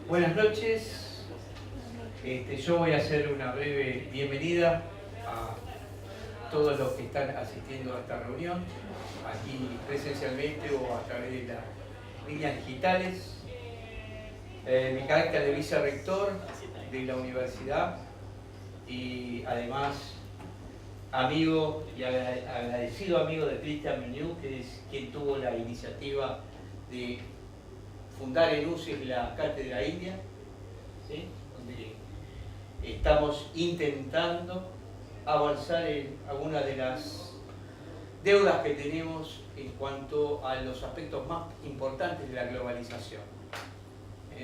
Buenas noches. Yo voy a hacer una breve bienvenida a todos los que están asistiendo a esta reunión, aquí presencialmente o a través de las líneas digitales. Mi carácter de vicerrector de la universidad y además amigo y agradecido amigo de Cristian Mignoux, que es quien tuvo la iniciativa de fundar en UCES la Cátedra India, ¿sí? Donde estamos intentando avanzar en algunas de las deudas que tenemos en cuanto a los aspectos más importantes de la globalización.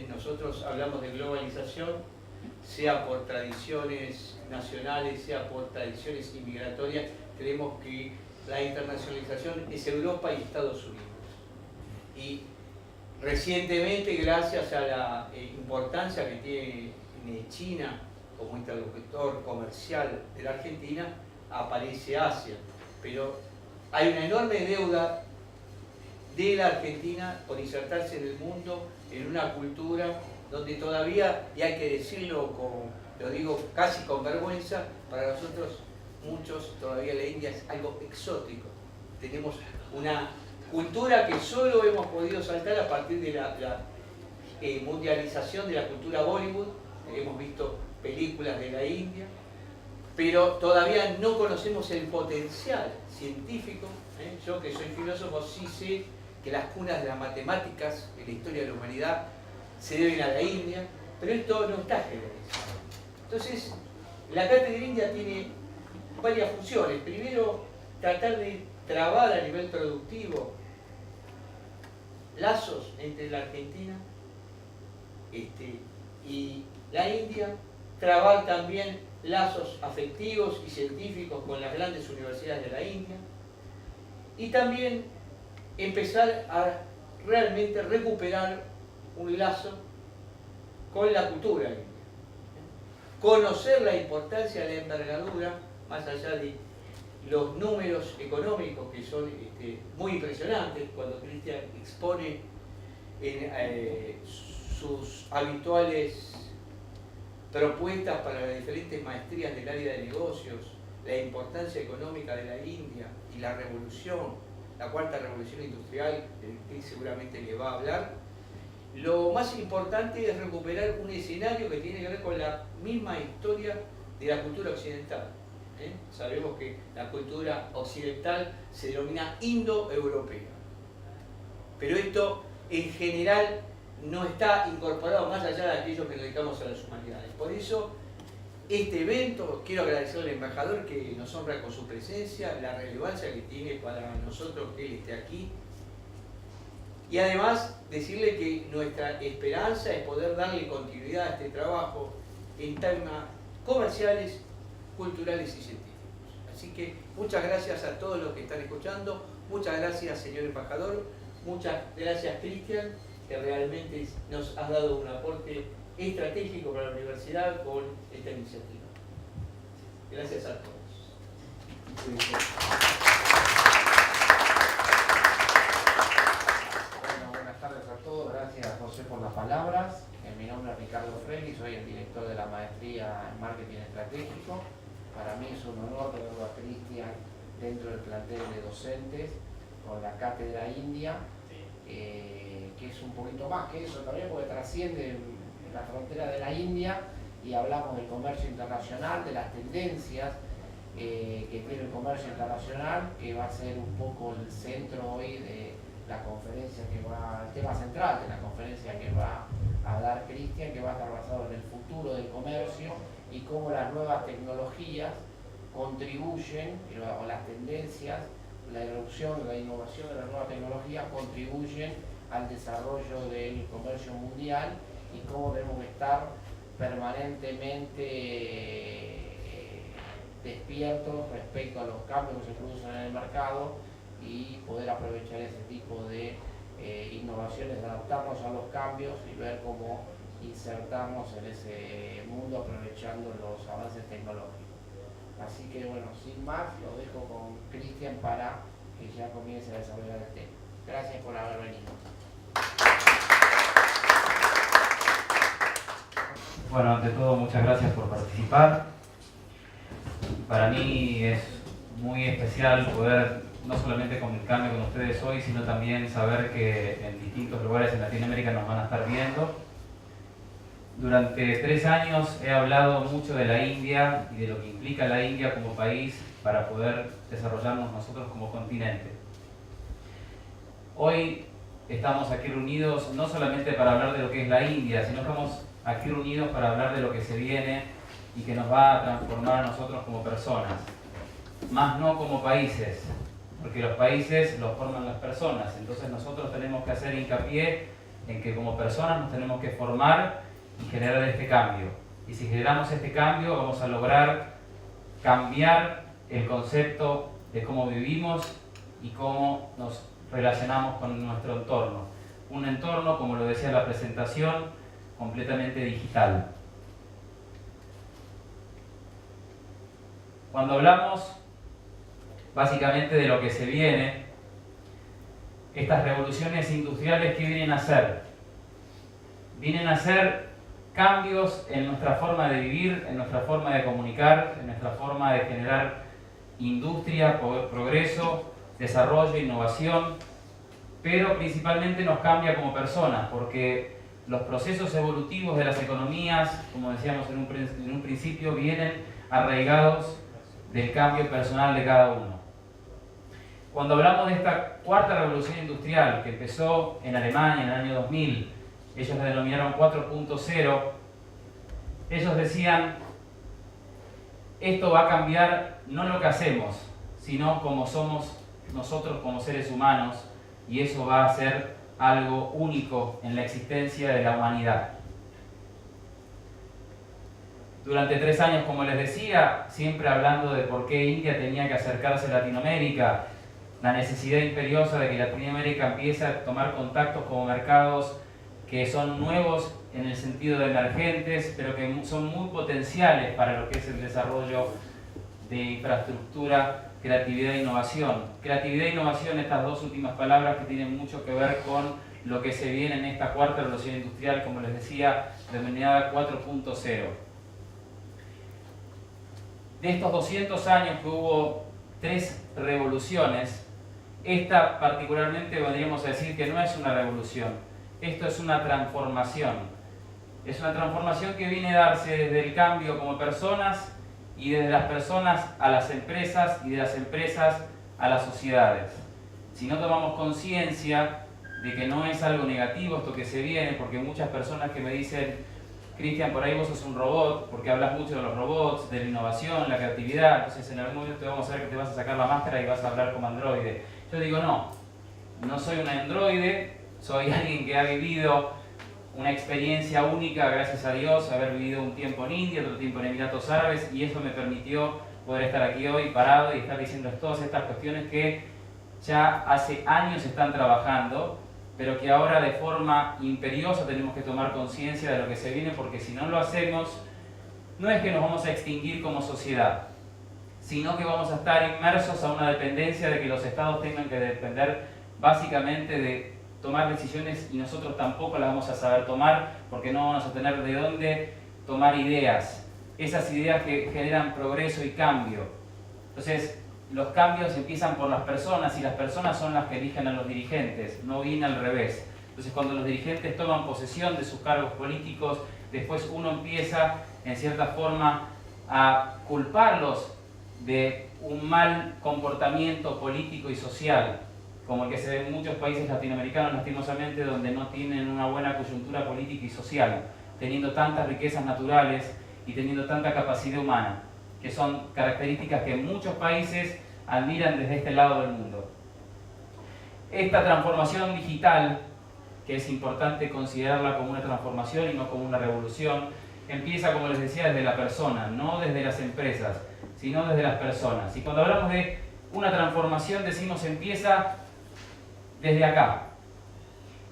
Nosotros hablamos de globalización, sea por tradiciones nacionales, sea por tradiciones inmigratorias. Creemos que la internacionalización es Europa y Estados Unidos. Y recientemente, gracias a la importancia que tiene China como interlocutor comercial de la Argentina, aparece Asia. Pero hay una enorme deuda de la Argentina por insertarse en el mundo, en una cultura donde todavía, y hay que decirlo, lo digo casi con vergüenza, para nosotros muchos todavía la India es algo exótico. Tenemos una cultura que solo hemos podido saltar a partir de la mundialización de la cultura Bollywood. Hemos visto películas de la India, pero todavía no conocemos el potencial científico. Yo, que soy filósofo, sí sé que las cunas de las matemáticas en la historia de la humanidad se deben a la India, pero esto no está generalizado. Entonces, la Cátedra India tiene varias funciones. Primero, tratar de trabar a nivel productivo lazos entre la Argentina y la India, trabar también lazos afectivos y científicos con las grandes universidades de la India, y también empezar a realmente recuperar un lazo con la cultura india. Conocer la importancia de la envergadura, más allá de los números económicos que son muy impresionantes, cuando Cristian expone en sus habituales propuestas para las diferentes maestrías del área de negocios, la importancia económica de la India y la revolución, la cuarta revolución industrial, del que seguramente le va a hablar. Lo más importante es recuperar un escenario que tiene que ver con la misma historia de la cultura occidental. Sabemos que la cultura occidental se denomina indoeuropea, pero esto en general no está incorporado más allá de aquellos que nos dedicamos a las humanidades. Por eso, este evento, quiero agradecerle al embajador que nos honra con su presencia, la relevancia que tiene para nosotros que él esté aquí, y además decirle que nuestra esperanza es poder darle continuidad a este trabajo en temas comerciales, culturales y científicos. Así que muchas gracias a todos los que están escuchando, muchas gracias señor embajador, muchas gracias Cristian, que realmente nos has dado un aporte estratégico para la universidad con esta iniciativa. Gracias a todos. Bueno, buenas tardes a todos, gracias José por las palabras. Mi nombre es Ricardo Freli, soy el director de la maestría en marketing estratégico. Para mí es un honor tenerlo a Cristian dentro del plantel de docentes con la Cátedra India, que es un poquito más que eso también, porque trasciende la frontera de la India y hablamos del comercio internacional, de las tendencias que tiene el comercio internacional, que va a ser un poco el centro hoy de la conferencia el tema central de la conferencia que va a dar Cristian, que va a estar basado en el futuro del comercio y cómo las nuevas tecnologías contribuyen, o las tendencias, la erupción, la innovación de las nuevas tecnologías contribuyen al desarrollo del comercio mundial y cómo debemos estar permanentemente despiertos respecto a los cambios que se producen en el mercado y poder aprovechar ese tipo de innovaciones, adaptarnos a los cambios y ver cómo insertarnos en ese mundo aprovechando los avances tecnológicos. Así que bueno, sin más, lo dejo con Cristian para que ya comience a desarrollar el tema. Gracias por haber venido. Bueno, ante todo, muchas gracias por participar. Para mí es muy especial poder no solamente comunicarme con ustedes hoy, sino también saber que en distintos lugares en Latinoamérica nos van a estar viendo. Durante 3 años he hablado mucho de la India y de lo que implica la India como país para poder desarrollarnos nosotros como continente. Hoy estamos aquí reunidos no solamente para hablar de lo que es la India, sino estamos aquí reunidos para hablar de lo que se viene y que nos va a transformar a nosotros como personas, más no como países, porque los países los forman las personas. Entonces nosotros tenemos que hacer hincapié en que como personas nos tenemos que formar y generar este cambio. Y si generamos este cambio vamos a lograr cambiar el concepto de cómo vivimos y cómo nos relacionamos con nuestro entorno. Un entorno, como lo decía la presentación, completamente digital. Cuando hablamos básicamente de lo que se viene, estas revoluciones industriales, ¿qué vienen a hacer? Vienen a hacer cambios en nuestra forma de vivir, en nuestra forma de comunicar, en nuestra forma de generar industria, progreso, desarrollo, innovación, pero principalmente nos cambia como personas, porque los procesos evolutivos de las economías, como decíamos en un principio, vienen arraigados del cambio personal de cada uno. Cuando hablamos de esta cuarta revolución industrial que empezó en Alemania en el año 2000, ellos la denominaron 4.0, ellos decían, esto va a cambiar no lo que hacemos, sino como somos nosotros como seres humanos, y eso va a ser algo único en la existencia de la humanidad. Durante 3 años, como les decía, siempre hablando de por qué India tenía que acercarse a Latinoamérica, la necesidad imperiosa de que Latinoamérica empiece a tomar contactos como mercados que son nuevos en el sentido de emergentes, pero que son muy potenciales para lo que es el desarrollo de infraestructura, creatividad e innovación. Creatividad e innovación, estas dos últimas palabras que tienen mucho que ver con lo que se viene en esta cuarta revolución industrial, como les decía, denominada 4.0. De estos 200 años que hubo 3 revoluciones, esta particularmente podríamos decir que no es una revolución, esto es una transformación. Es una transformación que viene a darse desde el cambio como personas y desde las personas a las empresas y de las empresas a las sociedades. Si no tomamos conciencia de que no es algo negativo esto que se viene, porque muchas personas que me dicen, Cristian, por ahí vos sos un robot, porque hablas mucho de los robots, de la innovación, la creatividad, entonces en algún momento te vamos a ver que te vas a sacar la máscara y vas a hablar como androide. Yo digo, no soy un androide, soy alguien que ha vivido una experiencia única, gracias a Dios, haber vivido un tiempo en India, otro tiempo en Emiratos Árabes, y eso me permitió poder estar aquí hoy parado y estar diciendo todas estas cuestiones que ya hace años están trabajando, pero que ahora de forma imperiosa tenemos que tomar conciencia de lo que se viene, porque si no lo hacemos, no es que nos vamos a extinguir como sociedad, sino que vamos a estar inmersos a una dependencia de que los estados tengan que depender básicamente de tomar decisiones, y nosotros tampoco las vamos a saber tomar porque no vamos a tener de dónde tomar ideas, esas ideas que generan progreso y cambio. Entonces, los cambios empiezan por las personas y las personas son las que eligen a los dirigentes, no viene al revés. Entonces, cuando los dirigentes toman posesión de sus cargos políticos, después uno empieza, en cierta forma, a culparlos de un mal comportamiento político y social, como el que se ve en muchos países latinoamericanos, lastimosamente, donde no tienen una buena coyuntura política y social, teniendo tantas riquezas naturales y teniendo tanta capacidad humana, que son características que muchos países admiran desde este lado del mundo. Esta transformación digital, que es importante considerarla como una transformación y no como una revolución, empieza, como les decía, desde la persona, no desde las empresas, sino desde las personas. Y cuando hablamos de una transformación, decimos empieza desde acá.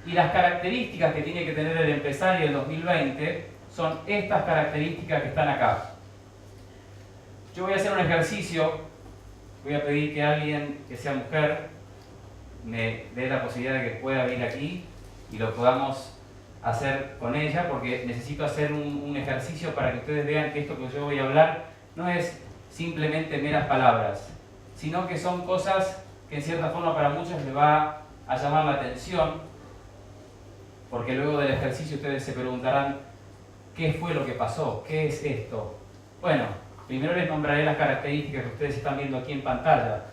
Y las características que tiene que tener el empresario en 2020 son estas características que están acá. Yo voy a hacer un ejercicio, voy a pedir que alguien que sea mujer me dé la posibilidad de que pueda venir aquí y lo podamos hacer con ella, porque necesito hacer un ejercicio para que ustedes vean que esto que yo voy a hablar no es simplemente meras palabras, sino que son cosas que en cierta forma para muchos les va a llamar la atención, porque luego del ejercicio ustedes se preguntarán ¿qué fue lo que pasó? ¿Qué es esto? Bueno, primero les nombraré las características que ustedes están viendo aquí en pantalla.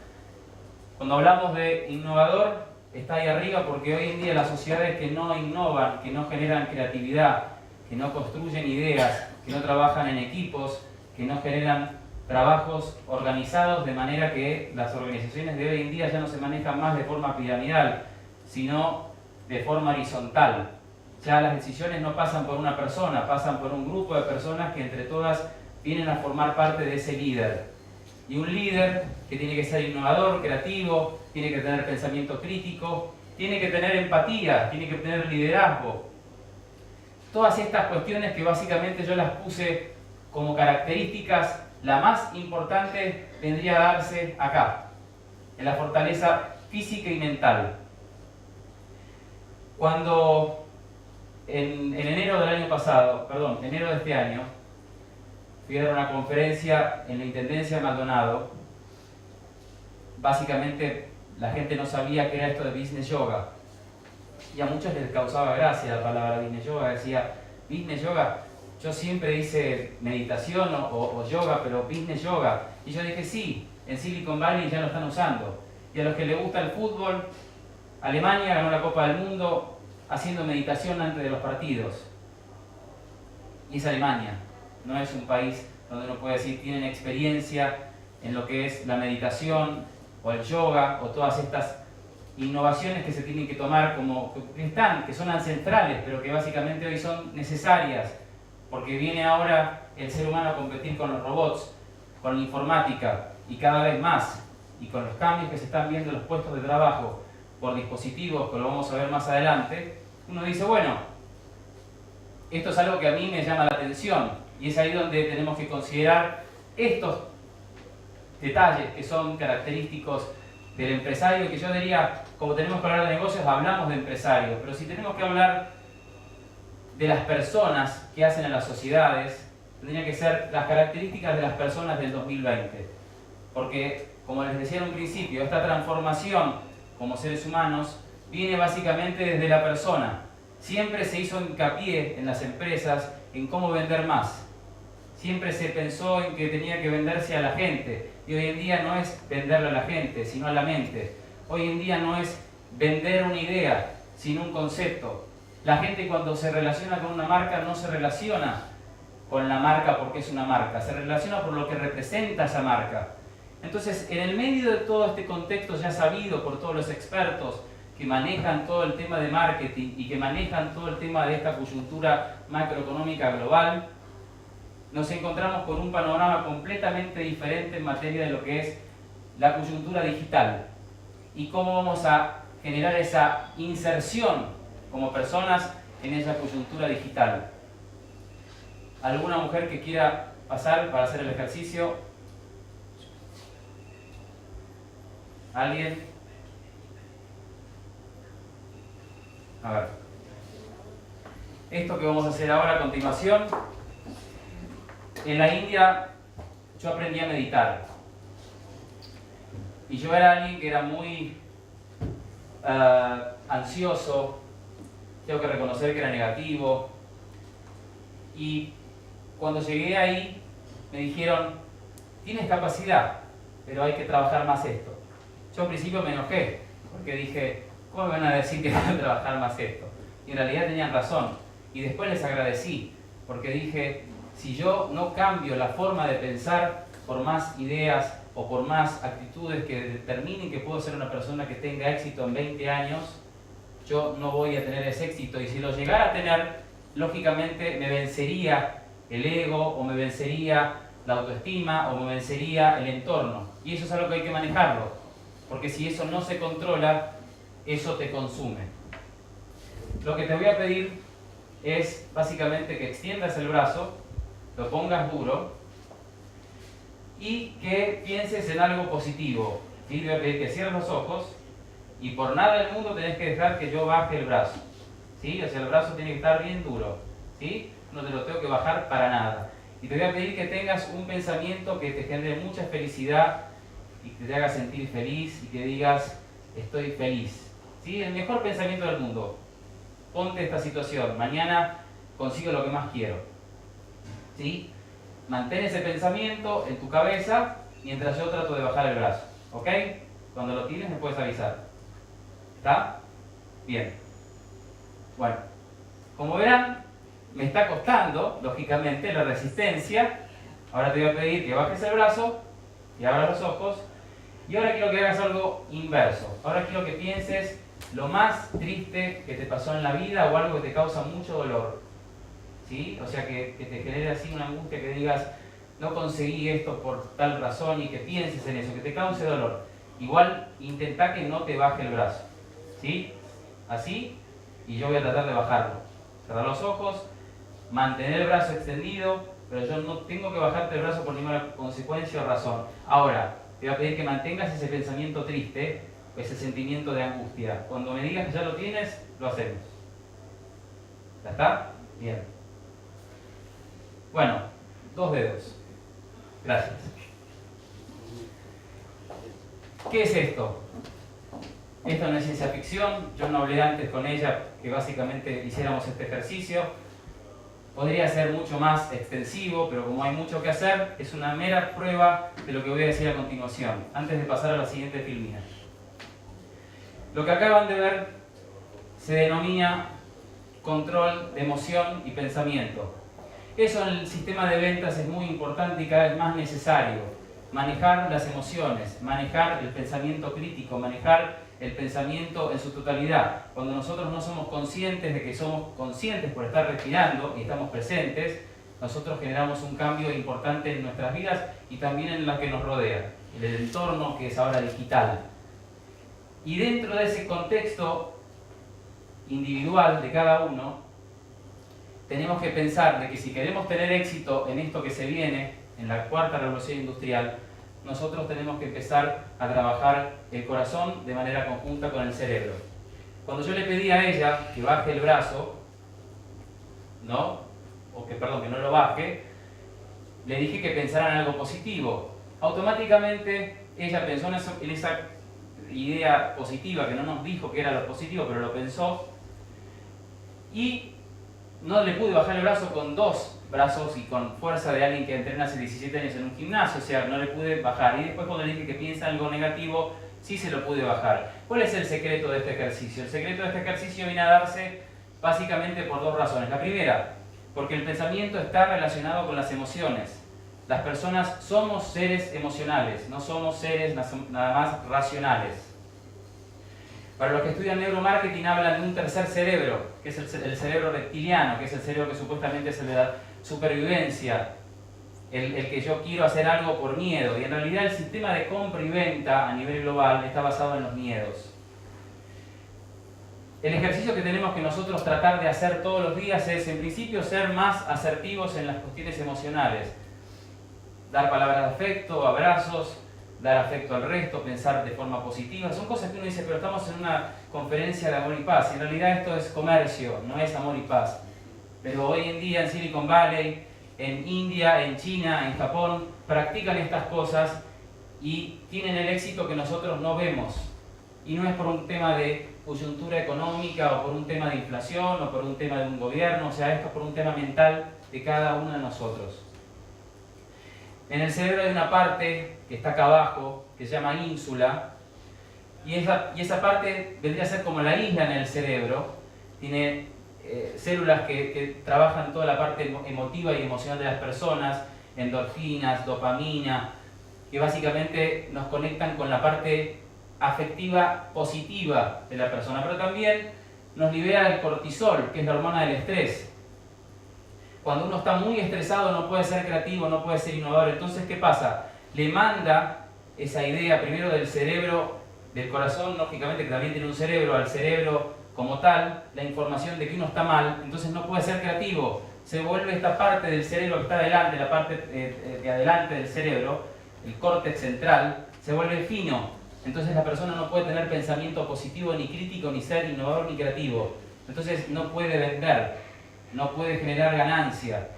Cuando hablamos de innovador, está ahí arriba porque hoy en día las sociedades que no innovan, que no generan creatividad, que no construyen ideas, que no trabajan en equipos, que no generan trabajos organizados de manera que las organizaciones de hoy en día ya no se manejan más de forma piramidal, sino de forma horizontal. Ya las decisiones no pasan por una persona, pasan por un grupo de personas que entre todas vienen a formar parte de ese líder. Y un líder que tiene que ser innovador, creativo, tiene que tener pensamiento crítico, tiene que tener empatía, tiene que tener liderazgo. Todas estas cuestiones que básicamente yo las puse como características, la más importante vendría a darse acá, en la fortaleza física y mental. Cuando en enero del año pasado, enero de este año, fui a dar una conferencia en la Intendencia de Maldonado. Básicamente la gente no sabía qué era esto de Business Yoga. Y a muchos les causaba gracia la palabra Business Yoga. Decía, Business Yoga, yo siempre hice meditación o yoga, pero Business Yoga. Y yo dije, sí, en Silicon Valley ya lo están usando. Y a los que les gusta el fútbol, Alemania ganó la Copa del Mundo haciendo meditación antes de los partidos. Y es Alemania. No es un país donde uno puede decir tienen experiencia en lo que es la meditación o el yoga o todas estas innovaciones que se tienen que tomar como que son ancestrales, pero que básicamente hoy son necesarias, porque viene ahora el ser humano a competir con los robots, con la informática y cada vez más, y con los cambios que se están viendo en los puestos de trabajo por dispositivos, que lo vamos a ver más adelante. Uno dice, bueno, esto es algo que a mí me llama la atención. Y es ahí donde tenemos que considerar estos detalles que son característicos del empresario, que yo diría, como tenemos que hablar de negocios, hablamos de empresarios, pero si tenemos que hablar de las personas que hacen a las sociedades, tendrían que ser las características de las personas del 2020. Porque, como les decía en un principio, esta transformación como seres humanos viene básicamente desde la persona. Siempre se hizo hincapié en las empresas en cómo vender más. Siempre se pensó en que tenía que venderse a la gente, y hoy en día no es venderle a la gente, sino a la mente. Hoy en día no es vender una idea, sino un concepto. La gente cuando se relaciona con una marca no se relaciona con la marca porque es una marca, se relaciona por lo que representa esa marca. Entonces, en el medio de todo este contexto ya sabido por todos los expertos que manejan todo el tema de marketing y que manejan todo el tema de esta coyuntura macroeconómica global, nos encontramos con un panorama completamente diferente en materia de lo que es la coyuntura digital y cómo vamos a generar esa inserción como personas en esa coyuntura digital. ¿Alguna mujer que quiera pasar para hacer el ejercicio? ¿Alguien? A ver. Esto que vamos a hacer ahora a continuación. En la India yo aprendí a meditar. Y yo era alguien que era muy ansioso. Tengo que reconocer que era negativo. Y cuando llegué ahí me dijeron, tienes capacidad, pero hay que trabajar más esto. Yo al principio me enojé, porque dije, ¿cómo me van a decir que tengo que trabajar más esto? Y en realidad tenían razón. Y después les agradecí, porque dije, si yo no cambio la forma de pensar por más ideas o por más actitudes que determinen que puedo ser una persona que tenga éxito en 20 años, yo no voy a tener ese éxito. Y si lo llegara a tener, lógicamente me vencería el ego, o me vencería la autoestima, o me vencería el entorno. Y eso es algo que hay que manejarlo, porque si eso no se controla, eso te consume. Lo que te voy a pedir es básicamente que extiendas el brazo, lo pongas duro y que pienses en algo positivo. ¿Sí? Te voy a pedir que cierres los ojos y por nada del mundo tenés que dejar que yo baje el brazo. ¿sí? O sea, el brazo tiene que estar bien duro, ¿sí? No te lo tengo que bajar para nada. Y te voy a pedir que tengas un pensamiento que te genere mucha felicidad y que te haga sentir feliz y que digas, estoy feliz, ¿sí? El mejor pensamiento del mundo. Ponte esta situación, mañana consigo lo que más quiero, ¿sí? Mantén ese pensamiento en tu cabeza mientras yo trato de bajar el brazo, ¿ok? Cuando lo tienes me puedes avisar. ¿Está? Bien. Bueno, como verán, me está costando, lógicamente, la resistencia. Ahora te voy a pedir que bajes el brazo y abras los ojos. Y ahora quiero que hagas algo inverso. Ahora quiero que pienses lo más triste que te pasó en la vida o algo que te causa mucho dolor. ¿Sí? O sea, que te genere así una angustia, que digas, no conseguí esto por tal razón, y que pienses en eso, que te cause dolor. Igual, intenta que no te baje el brazo. ¿Sí? Así, y yo voy a tratar de bajarlo. Cerrar los ojos, mantener el brazo extendido, pero yo no tengo que bajarte el brazo por ninguna consecuencia o razón. Ahora, te voy a pedir que mantengas ese pensamiento triste, ese sentimiento de angustia. Cuando me digas que ya lo tienes, lo hacemos. ¿Ya está? Bien. Bueno, 2 dedos. Gracias. ¿Qué es esto? Esto no es ciencia ficción. Yo no hablé antes con ella que básicamente hiciéramos este ejercicio. Podría ser mucho más extensivo, pero como hay mucho que hacer, es una mera prueba de lo que voy a decir a continuación, antes de pasar a la siguiente filmina. Lo que acaban de ver se denomina control de emoción y pensamiento. Eso en el sistema de ventas es muy importante y cada vez más necesario. Manejar las emociones, manejar el pensamiento crítico, manejar el pensamiento en su totalidad. Cuando nosotros no somos conscientes de que somos conscientes por estar respirando y estamos presentes, nosotros generamos un cambio importante en nuestras vidas y también en la que nos rodea, en el entorno que es ahora digital. Y dentro de ese contexto individual de cada uno, tenemos que pensar de que si queremos tener éxito en esto que se viene, en la cuarta revolución industrial, nosotros tenemos que empezar a trabajar el corazón de manera conjunta con el cerebro. Cuando yo le pedí a ella que baje el brazo, ¿no? Que no lo baje, le dije que pensara en algo positivo. Automáticamente ella pensó en esa idea positiva, que no nos dijo que era lo positivo, pero lo pensó, y no le pude bajar el brazo con 2 brazos y con fuerza de alguien que entrena hace 17 años en un gimnasio, o sea, no le pude bajar. Y después cuando le dije que piensa en algo negativo, sí se lo pude bajar. ¿Cuál es el secreto de este ejercicio? El secreto de este ejercicio viene a darse básicamente por 2 razones. La primera, porque el pensamiento está relacionado con las emociones. Las personas somos seres emocionales, no somos seres nada más racionales. Para los que estudian neuromarketing hablan de un tercer cerebro, que es el cerebro reptiliano, que es el cerebro que supuestamente es el de la supervivencia, el que yo quiero hacer algo por miedo. Y en realidad el sistema de compra y venta a nivel global está basado en los miedos. El ejercicio que tenemos que nosotros tratar de hacer todos los días es, en principio, ser más asertivos en las cuestiones emocionales. Dar palabras de afecto, abrazos, dar afecto al resto, pensar de forma positiva. Son cosas que uno dice, pero estamos en una conferencia de amor y paz. Y en realidad esto es comercio, no es amor y paz. Pero hoy en día en Silicon Valley, en India, en China, en Japón, practican estas cosas y tienen el éxito que nosotros no vemos. Y no es por un tema de coyuntura económica o por un tema de inflación o por un tema de un gobierno, o sea, esto es por un tema mental de cada uno de nosotros. En el cerebro hay una parte que está acá abajo, que se llama ínsula, y esa parte vendría a ser como la isla en el cerebro. Tiene células que trabajan toda la parte emotiva y emocional de las personas, endorfinas, dopamina, que básicamente nos conectan con la parte afectiva positiva de la persona, pero también nos libera el cortisol, que es la hormona del estrés. Cuando uno está muy estresado no puede ser creativo, no puede ser innovador. Entonces, ¿qué pasa? Le manda esa idea primero del cerebro, del corazón, lógicamente, que también tiene un cerebro, al cerebro como tal, la información de que uno está mal, entonces no puede ser creativo. Se vuelve esta parte del cerebro que está adelante, la parte de adelante del cerebro, el córtex central, se vuelve fino. Entonces la persona no puede tener pensamiento positivo, ni crítico, ni ser innovador, ni creativo. Entonces no puede vender, no puede generar ganancia.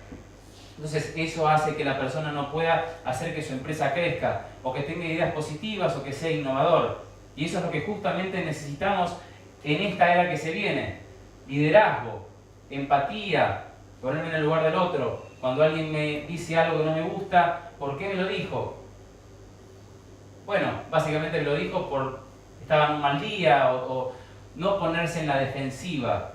Entonces eso hace que la persona no pueda hacer que su empresa crezca, o que tenga ideas positivas, o que sea innovador. Y eso es lo que justamente necesitamos en esta era que se viene. Liderazgo, empatía, ponerme en el lugar del otro. Cuando alguien me dice algo que no me gusta, ¿por qué me lo dijo? Bueno, básicamente me lo dijo por estaba en un mal día, o no ponerse en la defensiva.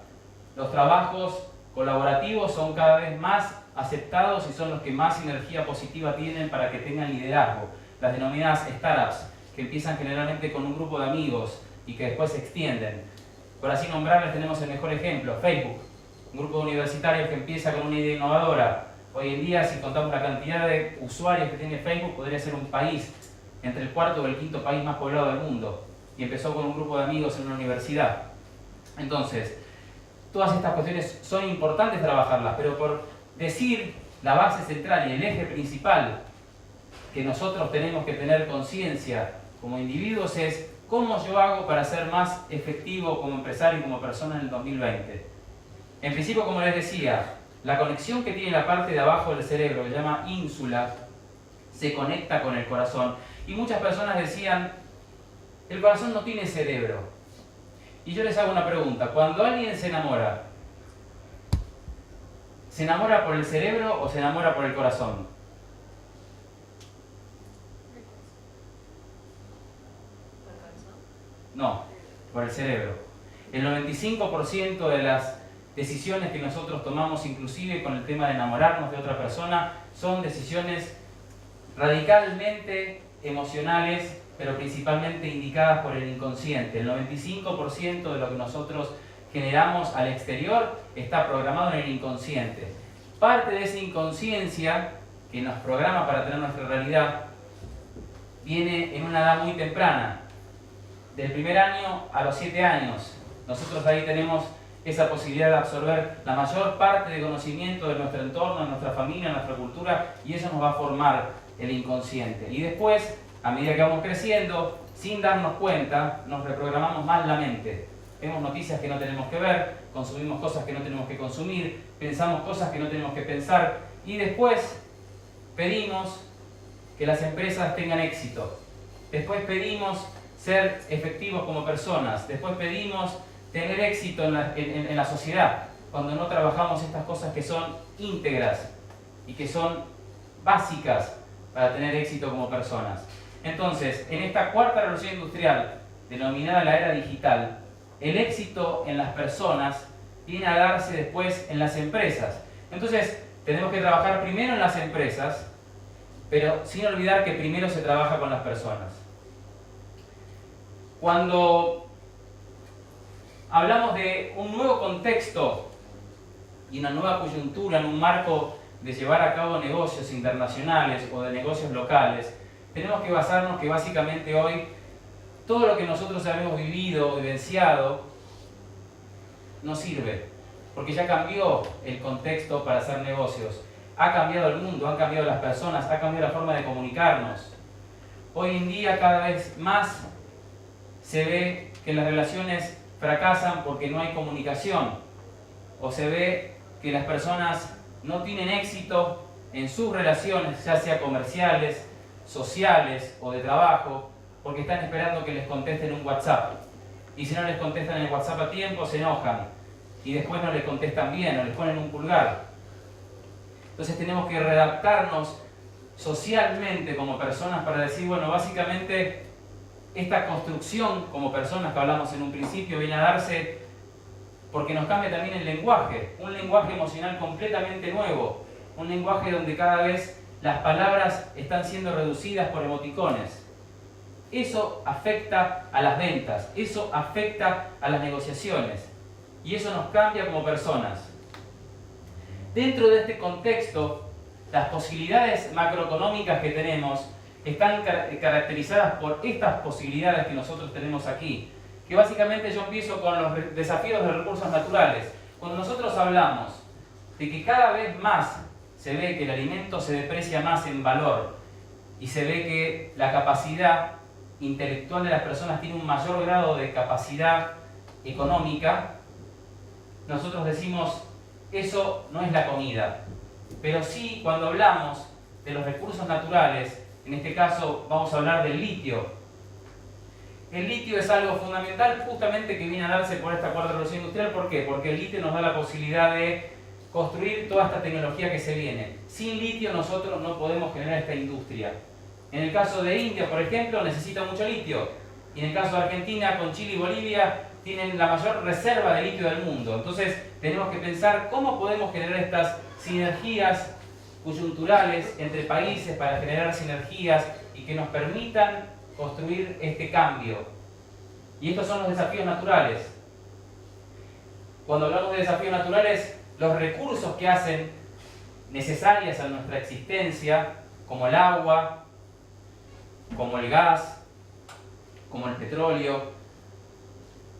Los trabajos colaborativos son cada vez más aceptados y son los que más energía positiva tienen para que tengan liderazgo. Las denominadas startups, que empiezan generalmente con un grupo de amigos y que después se extienden. Por así nombrarles tenemos el mejor ejemplo, Facebook, un grupo de universitarios que empieza con una idea innovadora. Hoy en día, si contamos la cantidad de usuarios que tiene Facebook, podría ser un país, entre el cuarto o el quinto país más poblado del mundo. Y empezó con un grupo de amigos en una universidad. Entonces, todas estas cuestiones son importantes trabajarlas, pero por decir la base central y el eje principal que nosotros tenemos que tener conciencia como individuos es cómo yo hago para ser más efectivo como empresario y como persona en el 2020. En principio, como les decía, la conexión que tiene la parte de abajo del cerebro, que se llama ínsula, se conecta con el corazón. Y muchas personas decían, el corazón no tiene cerebro. Y yo les hago una pregunta, cuando alguien se enamora por el cerebro o se enamora por el corazón? No, por el cerebro. El 95% de las decisiones que nosotros tomamos, inclusive con el tema de enamorarnos de otra persona, son decisiones radicalmente emocionales, pero principalmente indicadas por el inconsciente. El 95% de lo que nosotros generamos al exterior está programado en el inconsciente. Parte de esa inconsciencia que nos programa para tener nuestra realidad viene en una edad muy temprana, del primer año a los 7 años. Nosotros ahí tenemos esa posibilidad de absorber la mayor parte de conocimiento de nuestro entorno, de nuestra familia, de nuestra cultura, y eso nos va a formar el inconsciente. Y después, a medida que vamos creciendo, sin darnos cuenta, nos reprogramamos más la mente. Vemos noticias que no tenemos que ver, consumimos cosas que no tenemos que consumir, pensamos cosas que no tenemos que pensar, y después pedimos que las empresas tengan éxito. Después pedimos ser efectivos como personas. Después pedimos tener éxito en la sociedad, cuando no trabajamos estas cosas que son íntegras y que son básicas para tener éxito como personas. Entonces, en esta cuarta revolución industrial, denominada la era digital, el éxito en las personas viene a darse después en las empresas. Entonces, tenemos que trabajar primero en las empresas, pero sin olvidar que primero se trabaja con las personas. Cuando hablamos de un nuevo contexto y una nueva coyuntura en un marco de llevar a cabo negocios internacionales o de negocios locales, tenemos que basarnos que básicamente hoy todo lo que nosotros habíamos vivido o vivenciado no sirve, porque ya cambió el contexto para hacer negocios. Ha cambiado el mundo, han cambiado las personas, ha cambiado la forma de comunicarnos. Hoy en día cada vez más se ve que las relaciones fracasan porque no hay comunicación, o se ve que las personas no tienen éxito en sus relaciones, ya sea comerciales, sociales o de trabajo, porque están esperando que les contesten un WhatsApp. Y si no les contestan el WhatsApp a tiempo, se enojan. Y después no les contestan bien o les ponen un pulgar. Entonces tenemos que readaptarnos socialmente como personas para decir, bueno, básicamente esta construcción como personas que hablamos en un principio viene a darse porque nos cambia también el lenguaje, un lenguaje emocional completamente nuevo, un lenguaje donde cada vez las palabras están siendo reducidas por emoticones. Eso afecta a las ventas, eso afecta a las negociaciones y eso nos cambia como personas. Dentro de este contexto, las posibilidades macroeconómicas que tenemos están caracterizadas por estas posibilidades que nosotros tenemos aquí, que básicamente yo empiezo con los desafíos de recursos naturales. Cuando nosotros hablamos de que cada vez más se ve que el alimento se deprecia más en valor y se ve que la capacidad intelectual de las personas tiene un mayor grado de capacidad económica, nosotros decimos, eso no es la comida. Pero sí, cuando hablamos de los recursos naturales, en este caso vamos a hablar del litio. El litio es algo fundamental justamente que viene a darse por esta cuarta revolución industrial. ¿Por qué? Porque el litio nos da la posibilidad de construir toda esta tecnología que se viene. Sin litio nosotros no podemos generar esta industria. En el caso de India, por ejemplo, necesita mucho litio. Y en el caso de Argentina, con Chile y Bolivia, tienen la mayor reserva de litio del mundo. Entonces tenemos que pensar cómo podemos generar estas sinergias coyunturales entre países para generar sinergias y que nos permitan construir este cambio. Y estos son los desafíos naturales. Cuando hablamos de desafíos naturales, los recursos que hacen necesarias a nuestra existencia, como el agua, como el gas, como el petróleo,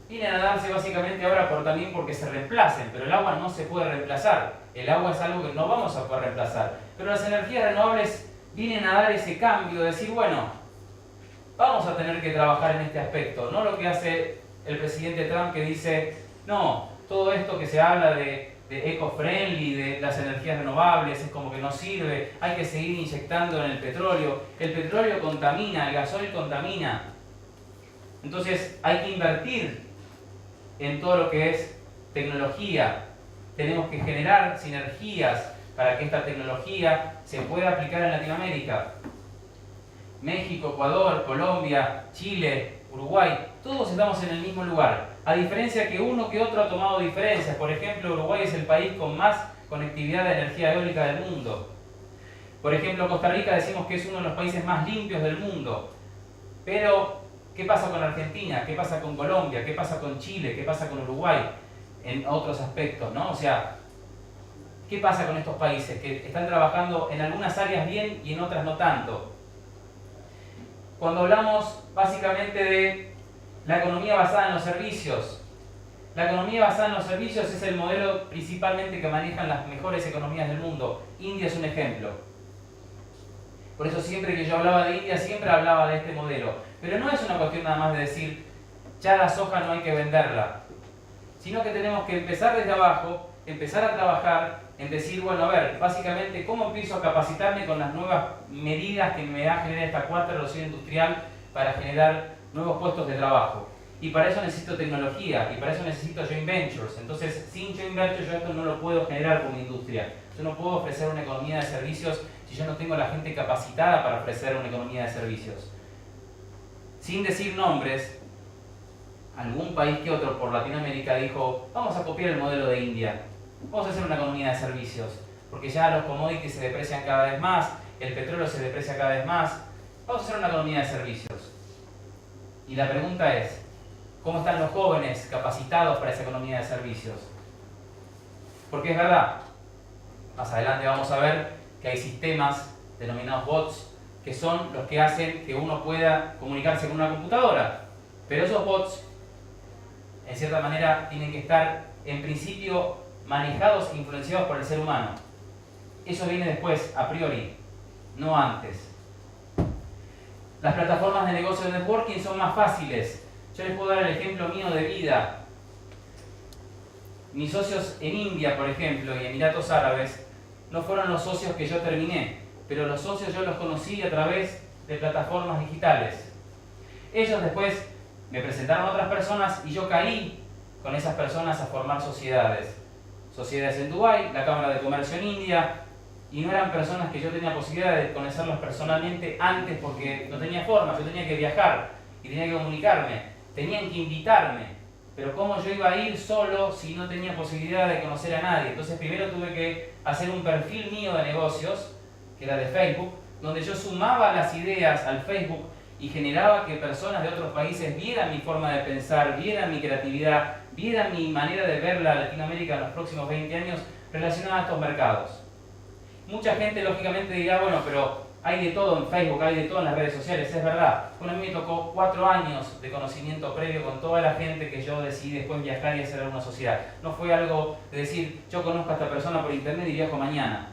vienen a darse básicamente ahora también porque se reemplacen, pero el agua no se puede reemplazar. El agua es algo que no vamos a poder reemplazar. Pero las energías renovables vienen a dar ese cambio, de decir, bueno, vamos a tener que trabajar en este aspecto. No lo que hace el presidente Trump, que dice, no, todo esto que se habla de eco-friendly, de las energías renovables, es como que no sirve, hay que seguir inyectando en el petróleo. El petróleo contamina, el gasoil contamina. Entonces hay que invertir en todo lo que es tecnología. Tenemos que generar sinergias para que esta tecnología se pueda aplicar en Latinoamérica. México, Ecuador, Colombia, Chile, Uruguay, todos estamos en el mismo lugar. A diferencia que uno que otro ha tomado diferencias. Por ejemplo, Uruguay es el país con más conectividad de energía eólica del mundo. Por ejemplo, Costa Rica decimos que es uno de los países más limpios del mundo. Pero, ¿qué pasa con Argentina? ¿Qué pasa con Colombia? ¿Qué pasa con Chile? ¿Qué pasa con Uruguay? En otros aspectos, ¿no? O sea, ¿qué pasa con estos países? Que están trabajando en algunas áreas bien y en otras no tanto. Cuando hablamos básicamente de la economía basada en los servicios, la economía basada en los servicios es el modelo principalmente que manejan las mejores economías del mundo. India es un ejemplo. Por eso siempre que yo hablaba de India, siempre hablaba de este modelo. Pero no es una cuestión nada más de decir, ya la soja no hay que venderla, sino que tenemos que empezar desde abajo, empezar a trabajar en decir, bueno, a ver, básicamente, ¿cómo empiezo a capacitarme con las nuevas medidas que me va a generar esta cuarta revolución industrial para generar nuevos puestos de trabajo? Y para eso necesito tecnología, y para eso necesito joint ventures. Entonces, sin joint ventures yo esto no lo puedo generar como industria. Yo no puedo ofrecer una economía de servicios si yo no tengo la gente capacitada para ofrecer una economía de servicios. Sin decir nombres, algún país que otro por Latinoamérica dijo, vamos a copiar el modelo de India. Vamos a hacer una economía de servicios, porque ya los commodities se deprecian cada vez más, el petróleo se deprecia cada vez más. Vamos a hacer una economía de servicios. Y la pregunta es, ¿cómo están los jóvenes capacitados para esa economía de servicios? Porque es verdad, más adelante vamos a ver que hay sistemas denominados bots que son los que hacen que uno pueda comunicarse con una computadora. Pero esos bots, en cierta manera, tienen que estar, en principio, manejados e influenciados por el ser humano. Eso viene después, a priori, no antes. Las plataformas de negocio de networking son más fáciles. Yo les puedo dar el ejemplo mío de vida. Mis socios en India, por ejemplo, y Emiratos Árabes, no fueron los socios que yo terminé, pero los socios yo los conocí a través de plataformas digitales. Ellos después me presentaron a otras personas y yo caí con esas personas a formar sociedades. Sociedades en Dubái, la Cámara de Comercio en India, y no eran personas que yo tenía posibilidad de conocerlos personalmente antes porque no tenía forma, yo tenía que viajar y tenía que comunicarme, tenían que invitarme. Pero ¿cómo yo iba a ir solo si no tenía posibilidad de conocer a nadie? Entonces primero tuve que hacer un perfil mío de negocios, que era de Facebook, donde yo sumaba las ideas al Facebook y generaba que personas de otros países vieran mi forma de pensar, vieran mi creatividad, vieran mi manera de ver la Latinoamérica en los próximos 20 años relacionada a estos mercados. Mucha gente lógicamente dirá, bueno, pero hay de todo en Facebook, hay de todo en las redes sociales, es verdad. Bueno, a mí me tocó 4 años de conocimiento previo con toda la gente que yo decidí después viajar y hacer alguna sociedad. No fue algo de decir, yo conozco a esta persona por internet y viajo mañana.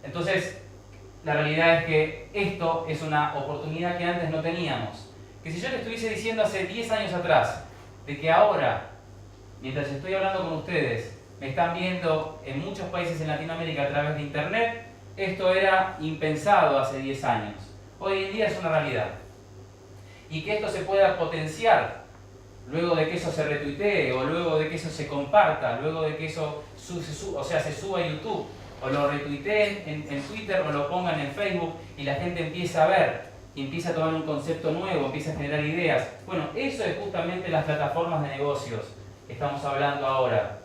Entonces, la realidad es que esto es una oportunidad que antes no teníamos. Que si yo le estuviese diciendo hace 10 años atrás, de que ahora mientras estoy hablando con ustedes, me están viendo en muchos países en Latinoamérica a través de Internet, esto era impensado hace 10 años. Hoy en día es una realidad. Y que esto se pueda potenciar luego de que eso se retuitee, o luego de que eso se comparta, luego de que eso se suba a YouTube, o lo retuiteen en Twitter, o lo pongan en Facebook, y la gente empieza a ver, y empieza a tomar un concepto nuevo, empieza a generar ideas. Bueno, eso es justamente las plataformas de negocios que estamos hablando ahora.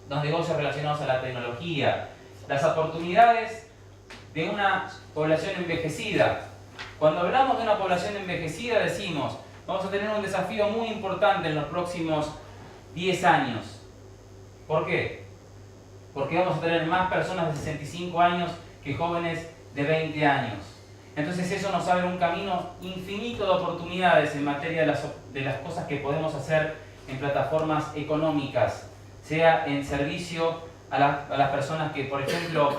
Los negocios relacionados a la tecnología, las oportunidades de una población envejecida. Cuando hablamos de una población envejecida decimos, vamos a tener un desafío muy importante en los próximos 10 años. ¿Por qué? Porque vamos a tener más personas de 65 años que jóvenes de 20 años. Entonces eso nos abre un camino infinito de oportunidades en materia de las cosas que podemos hacer en plataformas económicas, sea en servicio a las personas que, por ejemplo,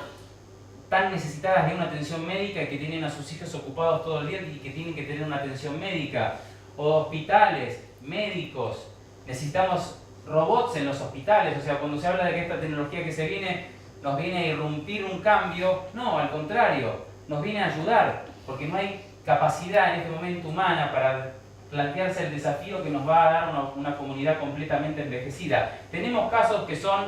están necesitadas de una atención médica y que tienen a sus hijos ocupados todo el día y que tienen que tener una atención médica, o hospitales, médicos. Necesitamos robots en los hospitales, o sea, cuando se habla de que esta tecnología que se viene nos viene a irrumpir un cambio, no, al contrario, nos viene a ayudar, porque no hay capacidad en este momento humana para plantearse el desafío que nos va a dar una comunidad completamente envejecida. Tenemos casos que son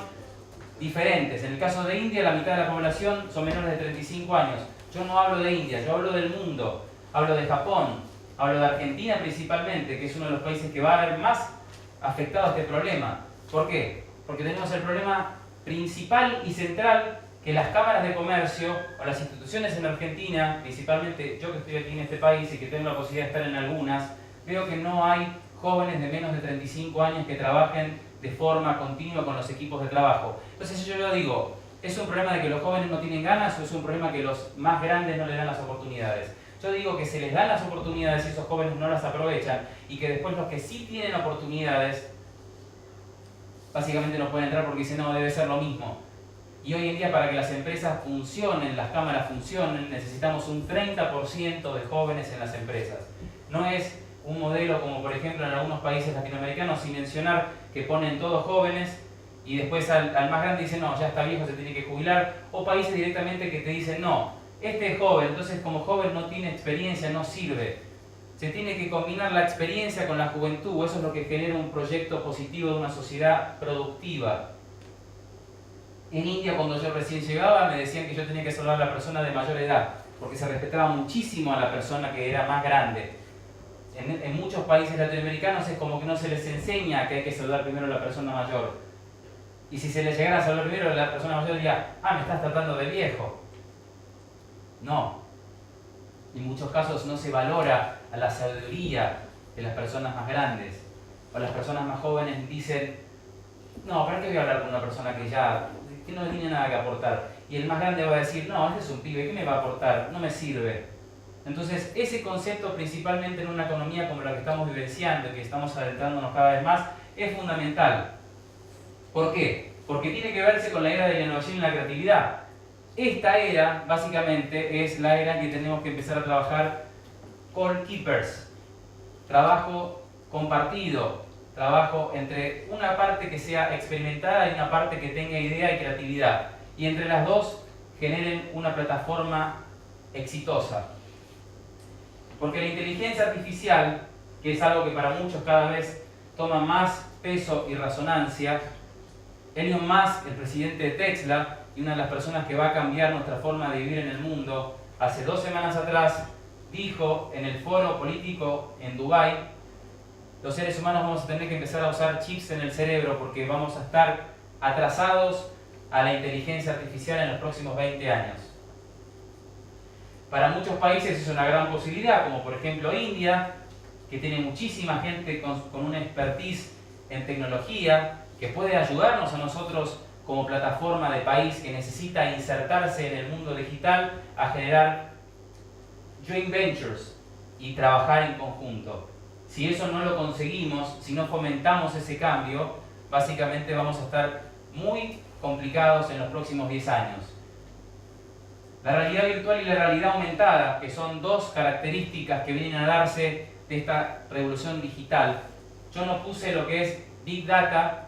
diferentes. En el caso de India, la mitad de la población son menores de 35 años. Yo no hablo de India, yo hablo del mundo. Hablo de Japón, hablo de Argentina principalmente, que es uno de los países que va a haber más afectado a este problema. ¿Por qué? Porque tenemos el problema principal y central que las cámaras de comercio o las instituciones en Argentina, principalmente yo que estoy aquí en este país y que tengo la posibilidad de estar en algunas, veo que no hay jóvenes de menos de 35 años que trabajen de forma continua con los equipos de trabajo. Entonces yo digo, ¿es un problema de que los jóvenes no tienen ganas o es un problema que los más grandes no les dan las oportunidades? Yo digo que se les dan las oportunidades y esos jóvenes no las aprovechan, y que después los que sí tienen oportunidades básicamente no pueden entrar porque dicen no, debe ser lo mismo. Y hoy en día, para que las empresas funcionen, las cámaras funcionen, necesitamos un 30% de jóvenes en las empresas. No es un modelo como por ejemplo en algunos países latinoamericanos, sin mencionar, que ponen todos jóvenes y después al más grande dicen no, ya está viejo, se tiene que jubilar, o países directamente que te dicen no, este es joven, entonces como joven no tiene experiencia, no sirve. Se tiene que combinar la experiencia con la juventud, eso es lo que genera un proyecto positivo de una sociedad productiva. En India, cuando yo recién llegaba, me decían que yo tenía que saludar a la persona de mayor edad, porque se respetaba muchísimo a la persona que era más grande. En muchos países latinoamericanos es como que no se les enseña que hay que saludar primero a la persona mayor. Y si se les llegara a saludar primero a la persona mayor, diría, ah, me estás tratando de viejo. No. En muchos casos no se valora a la sabiduría de las personas más grandes. O las personas más jóvenes dicen, no, ¿para qué voy a hablar con una persona que no tiene nada que aportar? Y el más grande va a decir, no, este es un pibe, ¿qué me va a aportar? No me sirve. Entonces, ese concepto, principalmente en una economía como la que estamos vivenciando y que estamos adentrándonos cada vez más, es fundamental. ¿Por qué? Porque tiene que verse con la era de la innovación y la creatividad. Esta era, básicamente, es la era en que tenemos que empezar a trabajar call keepers. Trabajo compartido, trabajo entre una parte que sea experimentada y una parte que tenga idea y creatividad. Y entre las dos generen una plataforma exitosa. Porque la inteligencia artificial, que es algo que para muchos cada vez toma más peso y resonancia, Elon Musk, el presidente de Tesla, y una de las personas que va a cambiar nuestra forma de vivir en el mundo, hace 2 semanas atrás dijo en el foro político en Dubái, los seres humanos vamos a tener que empezar a usar chips en el cerebro porque vamos a estar atrasados a la inteligencia artificial en los próximos 20 años. Para muchos países es una gran posibilidad, como por ejemplo India, que tiene muchísima gente con una expertise en tecnología, que puede ayudarnos a nosotros como plataforma de país que necesita insertarse en el mundo digital a generar joint ventures y trabajar en conjunto. Si eso no lo conseguimos, si no fomentamos ese cambio, básicamente vamos a estar muy complicados en los próximos 10 años. La realidad virtual y la realidad aumentada, que son 2 características que vienen a darse de esta revolución digital. Yo no puse lo que es Big Data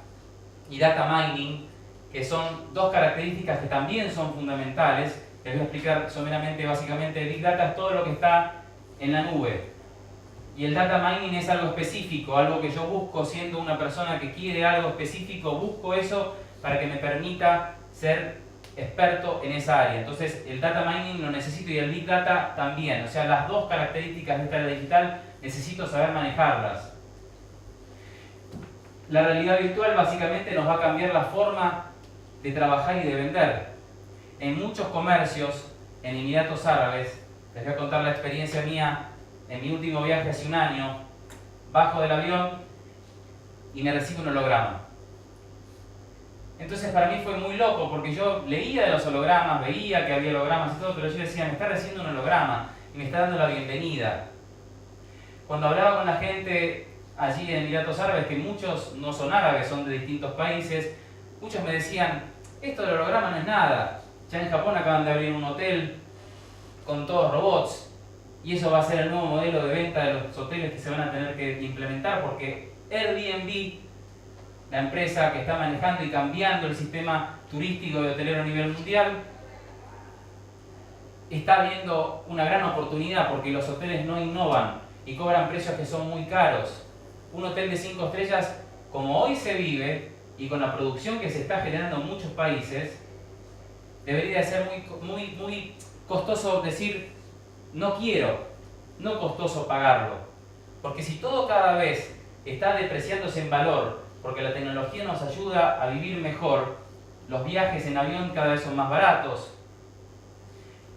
y data mining, que son dos características que también son fundamentales. Les voy a explicar someramente, básicamente, Big Data es todo lo que está en la nube. Y el data mining es algo específico, algo que yo busco siendo una persona que quiere algo específico, busco eso para que me permita ser experto en esa área. Entonces el data mining lo necesito y el Big Data también. O sea, las dos características de esta área digital necesito saber manejarlas. La realidad virtual básicamente nos va a cambiar la forma de trabajar y de vender. En muchos comercios, en Emiratos Árabes, les voy a contar la experiencia mía en mi último viaje hace un año, bajo del avión y me recibe un holograma. Entonces para mí fue muy loco porque yo leía de los hologramas, veía que había hologramas y todo, pero yo decía, me está recibiendo un holograma y me está dando la bienvenida. Cuando hablaba con la gente allí en Emiratos Árabes, que muchos no son árabes, son de distintos países, muchos me decían, esto del holograma no es nada. Ya en Japón acaban de abrir un hotel con todos robots y eso va a ser el nuevo modelo de venta de los hoteles que se van a tener que implementar porque Airbnb, la empresa que está manejando y cambiando el sistema turístico y hotelero a nivel mundial, está viendo una gran oportunidad porque los hoteles no innovan y cobran precios que son muy caros. Un hotel de 5 estrellas, como hoy se vive y con la producción que se está generando en muchos países, debería de ser muy costoso decir no quiero, no costoso pagarlo. Porque si todo cada vez está depreciándose en valor, porque la tecnología nos ayuda a vivir mejor, los viajes en avión cada vez son más baratos,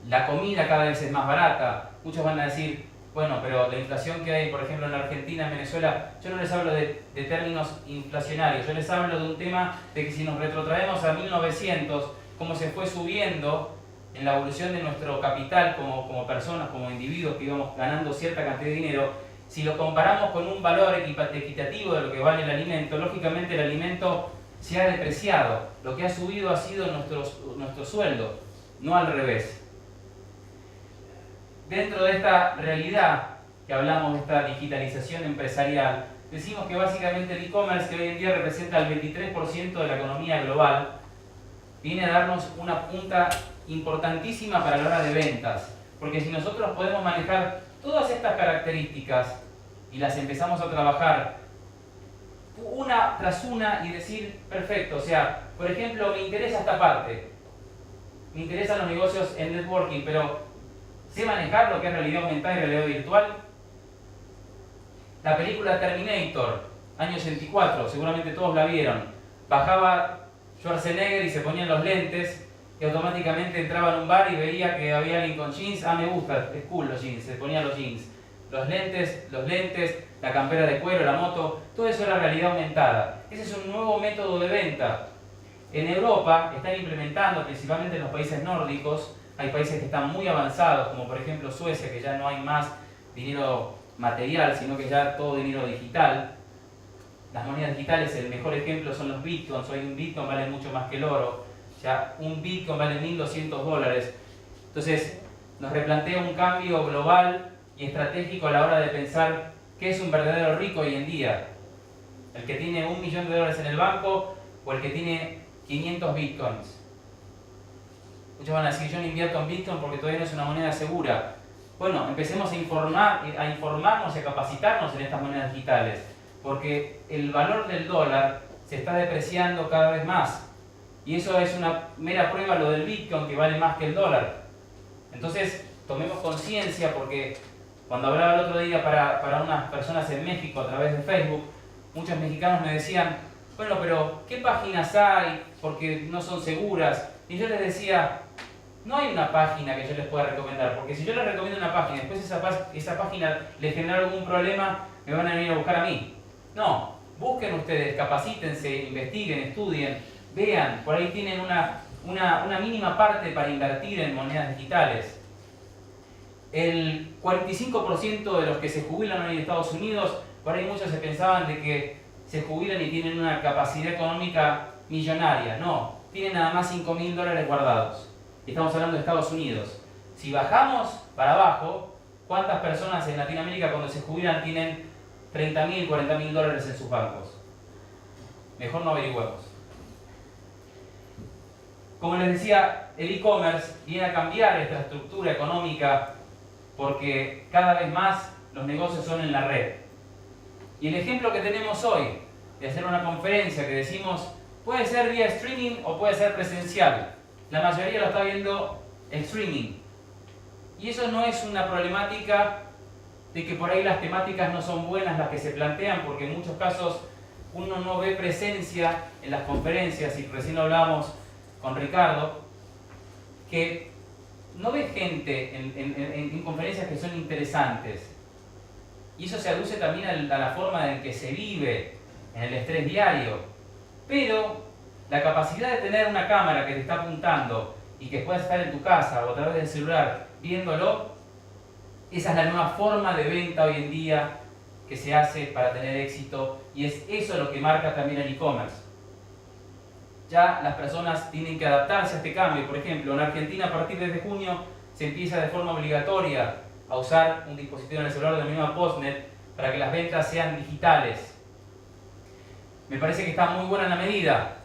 la comida cada vez es más barata. Muchos van a decir, bueno, pero la inflación que hay, por ejemplo, en Argentina, en Venezuela, yo no les hablo de términos inflacionarios, yo les hablo de un tema de que si nos retrotraemos a 1900, cómo se fue subiendo en la evolución de nuestro capital como personas, como individuos que íbamos ganando cierta cantidad de dinero, si lo comparamos con un valor equitativo de lo que vale el alimento, lógicamente el alimento se ha depreciado. Lo que ha subido ha sido nuestro sueldo, no al revés. Dentro de esta realidad que hablamos de esta digitalización empresarial, decimos que básicamente el e-commerce, que hoy en día representa el 23% de la economía global, viene a darnos una punta importantísima para la hora de ventas. Porque si nosotros podemos manejar todas estas características y las empezamos a trabajar una tras una y decir, perfecto, o sea, por ejemplo, me interesa esta parte, me interesan los negocios en networking, pero ¿sé manejar lo que es realidad aumentada y realidad virtual? La película Terminator, año 84, seguramente todos la vieron. Bajaba Schwarzenegger y se ponían los lentes y automáticamente entraba en un bar y veía que había alguien con jeans. Ah, me gusta, es cool los jeans, se ponían los jeans. Los lentes, la campera de cuero, la moto, todo eso era realidad aumentada. Ese es un nuevo método de venta. En Europa están implementando, principalmente en los países nórdicos, hay países que están muy avanzados, como por ejemplo Suecia, que ya no hay más dinero material, sino que ya todo dinero digital. Las monedas digitales, el mejor ejemplo son los bitcoins. Hoy un bitcoin vale mucho más que el oro. Ya un bitcoin vale $1.200. Entonces nos replantea un cambio global y estratégico a la hora de pensar qué es un verdadero rico hoy en día. El que tiene $1 millón en el banco o el que tiene 500 bitcoins. Muchos van a decir, yo no invierto en bitcoin porque todavía no es una moneda segura. Bueno, empecemos a informarnos y a capacitarnos en estas monedas digitales, porque el valor del dólar se está depreciando cada vez más. Y eso es una mera prueba lo del bitcoin, que vale más que el dólar. Entonces, tomemos conciencia, porque cuando hablaba el otro día para unas personas en México a través de Facebook, muchos mexicanos me decían, bueno, pero ¿qué páginas hay? Porque no son seguras. Y yo les decía, no hay una página que yo les pueda recomendar, porque si yo les recomiendo una página y después esa página les genera algún problema, me van a venir a buscar a mí. No, busquen ustedes, capacítense, investiguen, estudien, vean, por ahí tienen una mínima parte para invertir en monedas digitales. El 45% de los que se jubilan hoy en Estados Unidos, por ahí muchos se pensaban de que se jubilan y tienen una capacidad económica millonaria. No, tienen nada más $5.000 guardados. Estamos hablando de Estados Unidos. Si bajamos para abajo, ¿cuántas personas en Latinoamérica cuando se jubilan tienen $30.000, $40.000 en sus bancos? Mejor no averigüemos. Como les decía, el e-commerce viene a cambiar esta estructura económica porque cada vez más los negocios son en la red. Y el ejemplo que tenemos hoy de hacer una conferencia que decimos puede ser vía streaming o puede ser presencial. La mayoría lo está viendo el streaming. Y eso no es una problemática de que por ahí las temáticas no son buenas las que se plantean, porque en muchos casos uno no ve presencia en las conferencias, y recién lo hablábamos con Ricardo, que no ve gente en conferencias que son interesantes. Y eso se aduce también a la forma en que se vive, en el estrés diario. Pero la capacidad de tener una cámara que te está apuntando y que puedas estar en tu casa o a través del celular viéndolo, esa es la nueva forma de venta hoy en día que se hace para tener éxito, y es eso lo que marca también el e-commerce. Ya las personas tienen que adaptarse a este cambio. Por ejemplo, en Argentina a partir de junio se empieza de forma obligatoria a usar un dispositivo en el celular denominado Postnet para que las ventas sean digitales. Me parece que está muy buena la medida,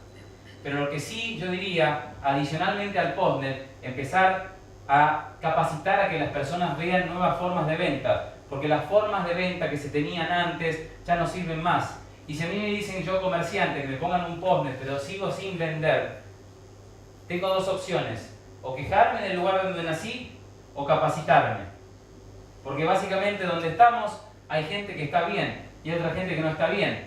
pero lo que sí yo diría, adicionalmente al Postnet, empezar a capacitar a que las personas vean nuevas formas de venta, porque las formas de venta que se tenían antes ya no sirven más. Y si a mí me dicen, yo comerciante, que me pongan un Postnet pero sigo sin vender, tengo dos opciones: o quejarme en el lugar donde nací o capacitarme, porque básicamente donde estamos hay gente que está bien y hay otra gente que no está bien,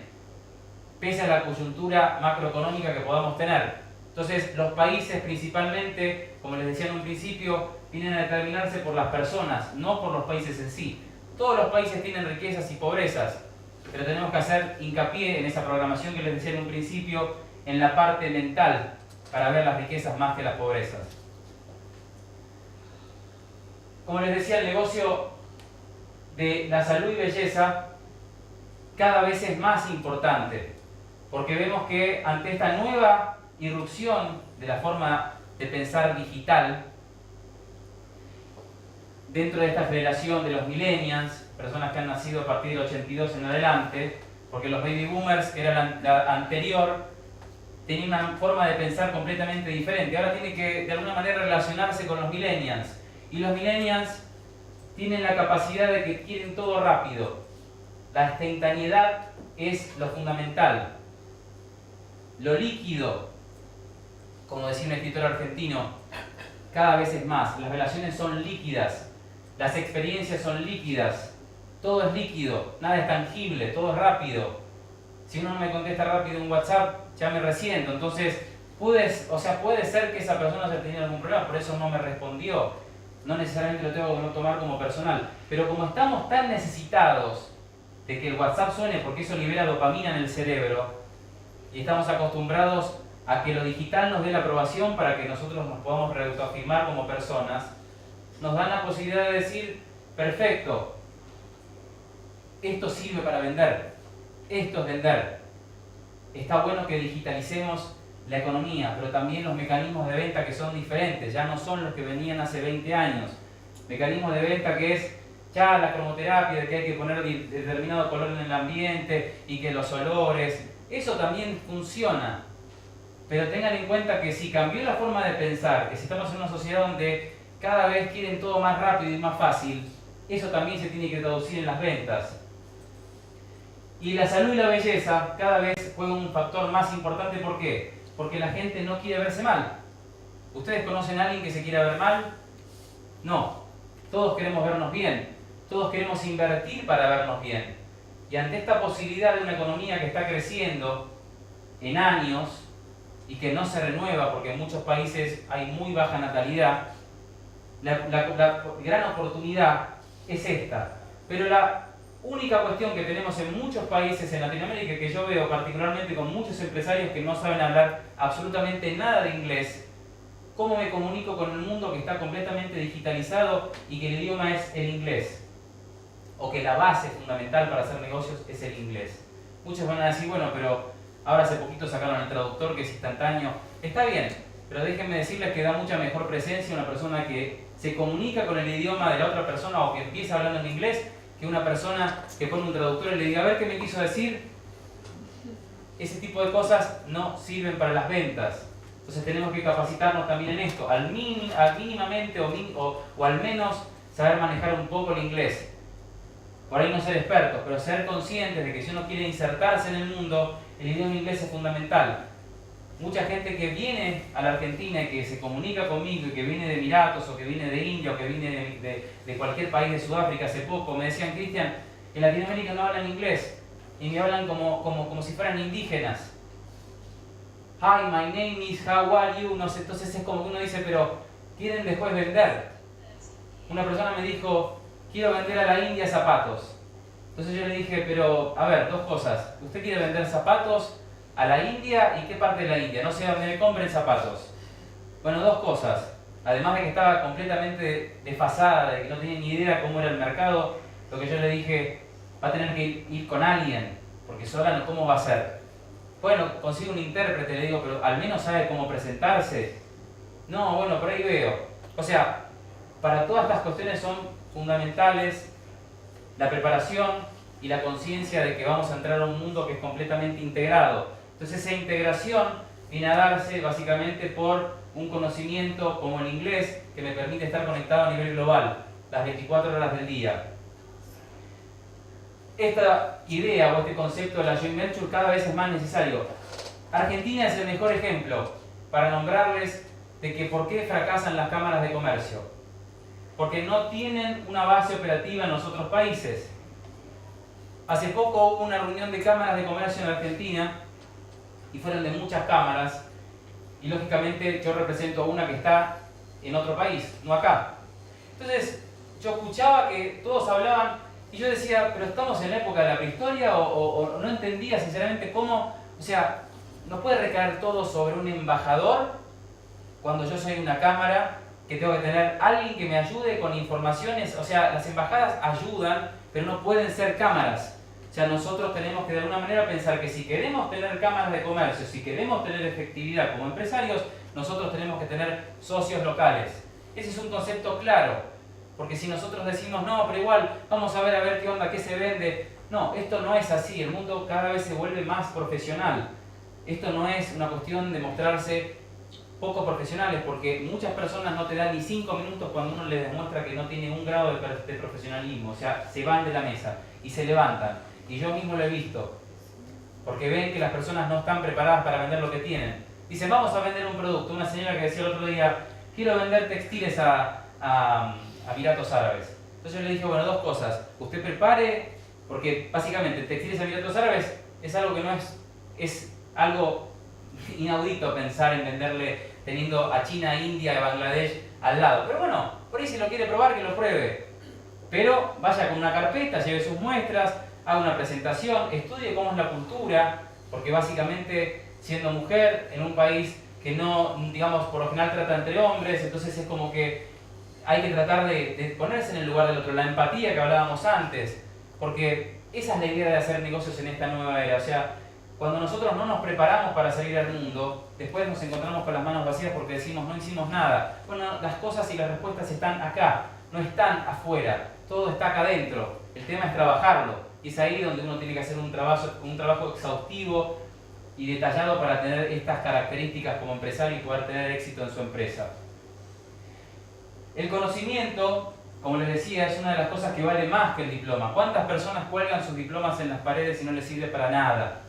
pese a la coyuntura macroeconómica que podamos tener. Entonces los países principalmente, como les decía en un principio, vienen a determinarse por las personas, no por los países en sí. Todos los países tienen riquezas y pobrezas, pero tenemos que hacer hincapié en esa programación que les decía en un principio, en la parte mental, para ver las riquezas más que las pobrezas. Como les decía, el negocio de la salud y belleza cada vez es más importante, porque vemos que ante esta nueva irrupción de la forma de pensar digital, dentro de esta generación de los millennials, personas que han nacido a partir del 82 en adelante, porque los baby boomers, que era la anterior, tenían una forma de pensar completamente diferente. Ahora tiene que de alguna manera relacionarse con los millennials, y los millennials tienen la capacidad de que quieren todo rápido. La instantaneidad es lo fundamental. Lo líquido, como decía un escritor argentino, cada vez es más. Las relaciones son líquidas, las experiencias son líquidas, todo es líquido, nada es tangible, todo es rápido. Si uno no me contesta rápido en WhatsApp, ya me resiento. Entonces, puede ser que esa persona haya tenido algún problema, por eso no me respondió. No necesariamente lo tengo que tomar como personal. Pero como estamos tan necesitados de que el WhatsApp suene, porque eso libera dopamina en el cerebro, y estamos acostumbrados a que lo digital nos dé la aprobación para que nosotros nos podamos reautoafirmar como personas, nos dan la posibilidad de decir, perfecto, esto sirve para vender, esto es vender. Está bueno que digitalicemos la economía, pero también los mecanismos de venta, que son diferentes, ya no son los que venían hace 20 años. Mecanismos de venta que es ya la cromoterapia, de que hay que poner determinado color en el ambiente y que los olores, eso también funciona. Pero tengan en cuenta que si cambió la forma de pensar, que si estamos en una sociedad donde cada vez quieren todo más rápido y más fácil, eso también se tiene que traducir en las ventas. Y la salud y la belleza cada vez juegan un factor más importante. ¿Por qué? Porque la gente no quiere verse mal. ¿Ustedes conocen a alguien que se quiera ver mal? No. Todos queremos vernos bien. Todos queremos invertir para vernos bien. Y ante esta posibilidad de una economía que está creciendo en años y que no se renueva, porque en muchos países hay muy baja natalidad, la gran oportunidad es esta. Pero la única cuestión que tenemos en muchos países en Latinoamérica, que yo veo particularmente con muchos empresarios que no saben hablar absolutamente nada de inglés, ¿cómo me comunico con un mundo que está completamente digitalizado y que el idioma es el inglés? O que la base fundamental para hacer negocios es el inglés. Muchos van a decir, bueno, pero ahora hace poquito sacaron el traductor que es instantáneo. Está bien, pero déjenme decirles que da mucha mejor presencia una persona que se comunica con el idioma de la otra persona o que empieza hablando en inglés, que una persona que pone un traductor y le diga, a ver qué me quiso decir. Ese tipo de cosas no sirven para las ventas. Entonces tenemos que capacitarnos también en esto, mínimamente o al menos saber manejar un poco el inglés. Por ahí no ser expertos, pero ser conscientes de que si uno quiere insertarse en el mundo, el idioma inglés es fundamental. Mucha gente que viene a la Argentina y que se comunica conmigo y que viene de Emiratos o que viene de India o que viene de cualquier país de Sudáfrica hace poco, me decían: Cristian, en Latinoamérica no hablan inglés y me hablan como si fueran indígenas. Hi, my name is, how are you? No sé, entonces es como que uno dice, pero quieren después vender. Una persona me dijo: quiero vender a la India zapatos. Entonces yo le dije, pero a ver, dos cosas. ¿Usted quiere vender zapatos a la India? ¿Y qué parte de la India? No sé dónde me compren zapatos. Bueno, dos cosas. Además de que estaba completamente desfasada, de que no tenía ni idea cómo era el mercado, lo que yo le dije: va a tener que ir con alguien, porque sola no, ¿cómo va a ser? Bueno, consigo un intérprete, le digo, pero al menos sabe cómo presentarse. No, bueno, por ahí veo. O sea, para todas estas cuestiones son fundamentales la preparación y la conciencia de que vamos a entrar a un mundo que es completamente integrado. Entonces esa integración viene a darse básicamente por un conocimiento como el inglés que me permite estar conectado a nivel global, las 24 horas del día. Esta idea o este concepto de la joint venture cada vez es más necesario. Argentina es el mejor ejemplo para nombrarles de que por qué fracasan las cámaras de comercio. Porque no tienen una base operativa en los otros países. Hace poco hubo una reunión de cámaras de comercio en Argentina y fueron de muchas cámaras, y lógicamente yo represento una que está en otro país, no acá. Entonces yo escuchaba que todos hablaban y yo decía, pero estamos en la época de la prehistoria, o no entendía sinceramente cómo, o sea, no puede recaer todo sobre un embajador cuando yo soy una cámara que tengo que tener alguien que me ayude con informaciones. O sea, las embajadas ayudan, pero no pueden ser cámaras. O sea, nosotros tenemos que de alguna manera pensar que si queremos tener cámaras de comercio, si queremos tener efectividad como empresarios, nosotros tenemos que tener socios locales. Ese es un concepto claro, porque si nosotros decimos, no, pero igual, vamos a ver qué onda, qué se vende. No, esto no es así, el mundo cada vez se vuelve más profesional. Esto no es una cuestión de mostrarse poco profesionales, porque muchas personas no te dan ni 5 minutos cuando uno les demuestra que no tiene un grado de profesionalismo. O sea, se van de la mesa y se levantan. Y yo mismo lo he visto, porque ven que las personas no están preparadas para vender lo que tienen. Dicen, vamos a vender un producto. Una señora que decía el otro día, quiero vender textiles a Emiratos Árabes. Entonces yo le dije, bueno, dos cosas. Usted prepare, porque básicamente textiles a Emiratos Árabes es algo que no es algo inaudito pensar en venderle teniendo a China, India y Bangladesh al lado. Pero bueno, por ahí si lo quiere probar, que lo pruebe. Pero vaya con una carpeta, lleve sus muestras, haga una presentación, estudie cómo es la cultura, porque básicamente siendo mujer en un país que no, digamos, por lo general trata entre hombres, entonces es como que hay que tratar de ponerse en el lugar del otro, la empatía que hablábamos antes, porque esa es la idea de hacer negocios en esta nueva era. O sea, cuando nosotros no nos preparamos para salir al mundo, después nos encontramos con las manos vacías porque decimos, no hicimos nada. Bueno, las cosas y las respuestas están acá, no están afuera, todo está acá adentro. El tema es trabajarlo, y es ahí donde uno tiene que hacer un trabajo exhaustivo y detallado para tener estas características como empresario y poder tener éxito en su empresa. El conocimiento, como les decía, es una de las cosas que vale más que el diploma. ¿Cuántas personas cuelgan sus diplomas en las paredes y no les sirve para nada?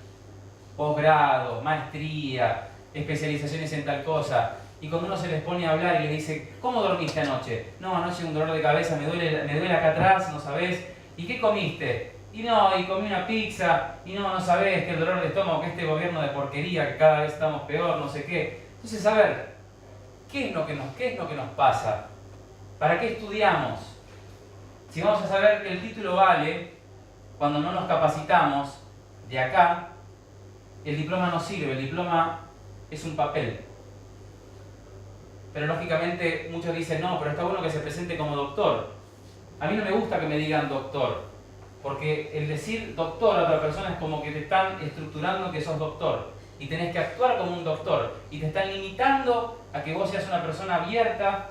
Posgrado, maestría, especializaciones en tal cosa. Y cuando uno se les pone a hablar y les dice, ¿cómo dormiste anoche? No, anoche un dolor de cabeza, me duele acá atrás, no sabés. ¿Y qué comiste? Y no, y comí una pizza, y no sabés, que el dolor de estómago, que este gobierno de porquería, que cada vez estamos peor, no sé qué. Entonces, a ver, ¿qué es lo que nos pasa? ¿Para qué estudiamos? Si vamos a saber que el título vale, cuando no nos capacitamos de acá, el diploma no sirve, el diploma es un papel. Pero lógicamente muchos dicen, no, pero está bueno que se presente como doctor. A mí no me gusta que me digan doctor, porque el decir doctor a otra persona es como que te están estructurando que sos doctor, y tenés que actuar como un doctor, y te están limitando a que vos seas una persona abierta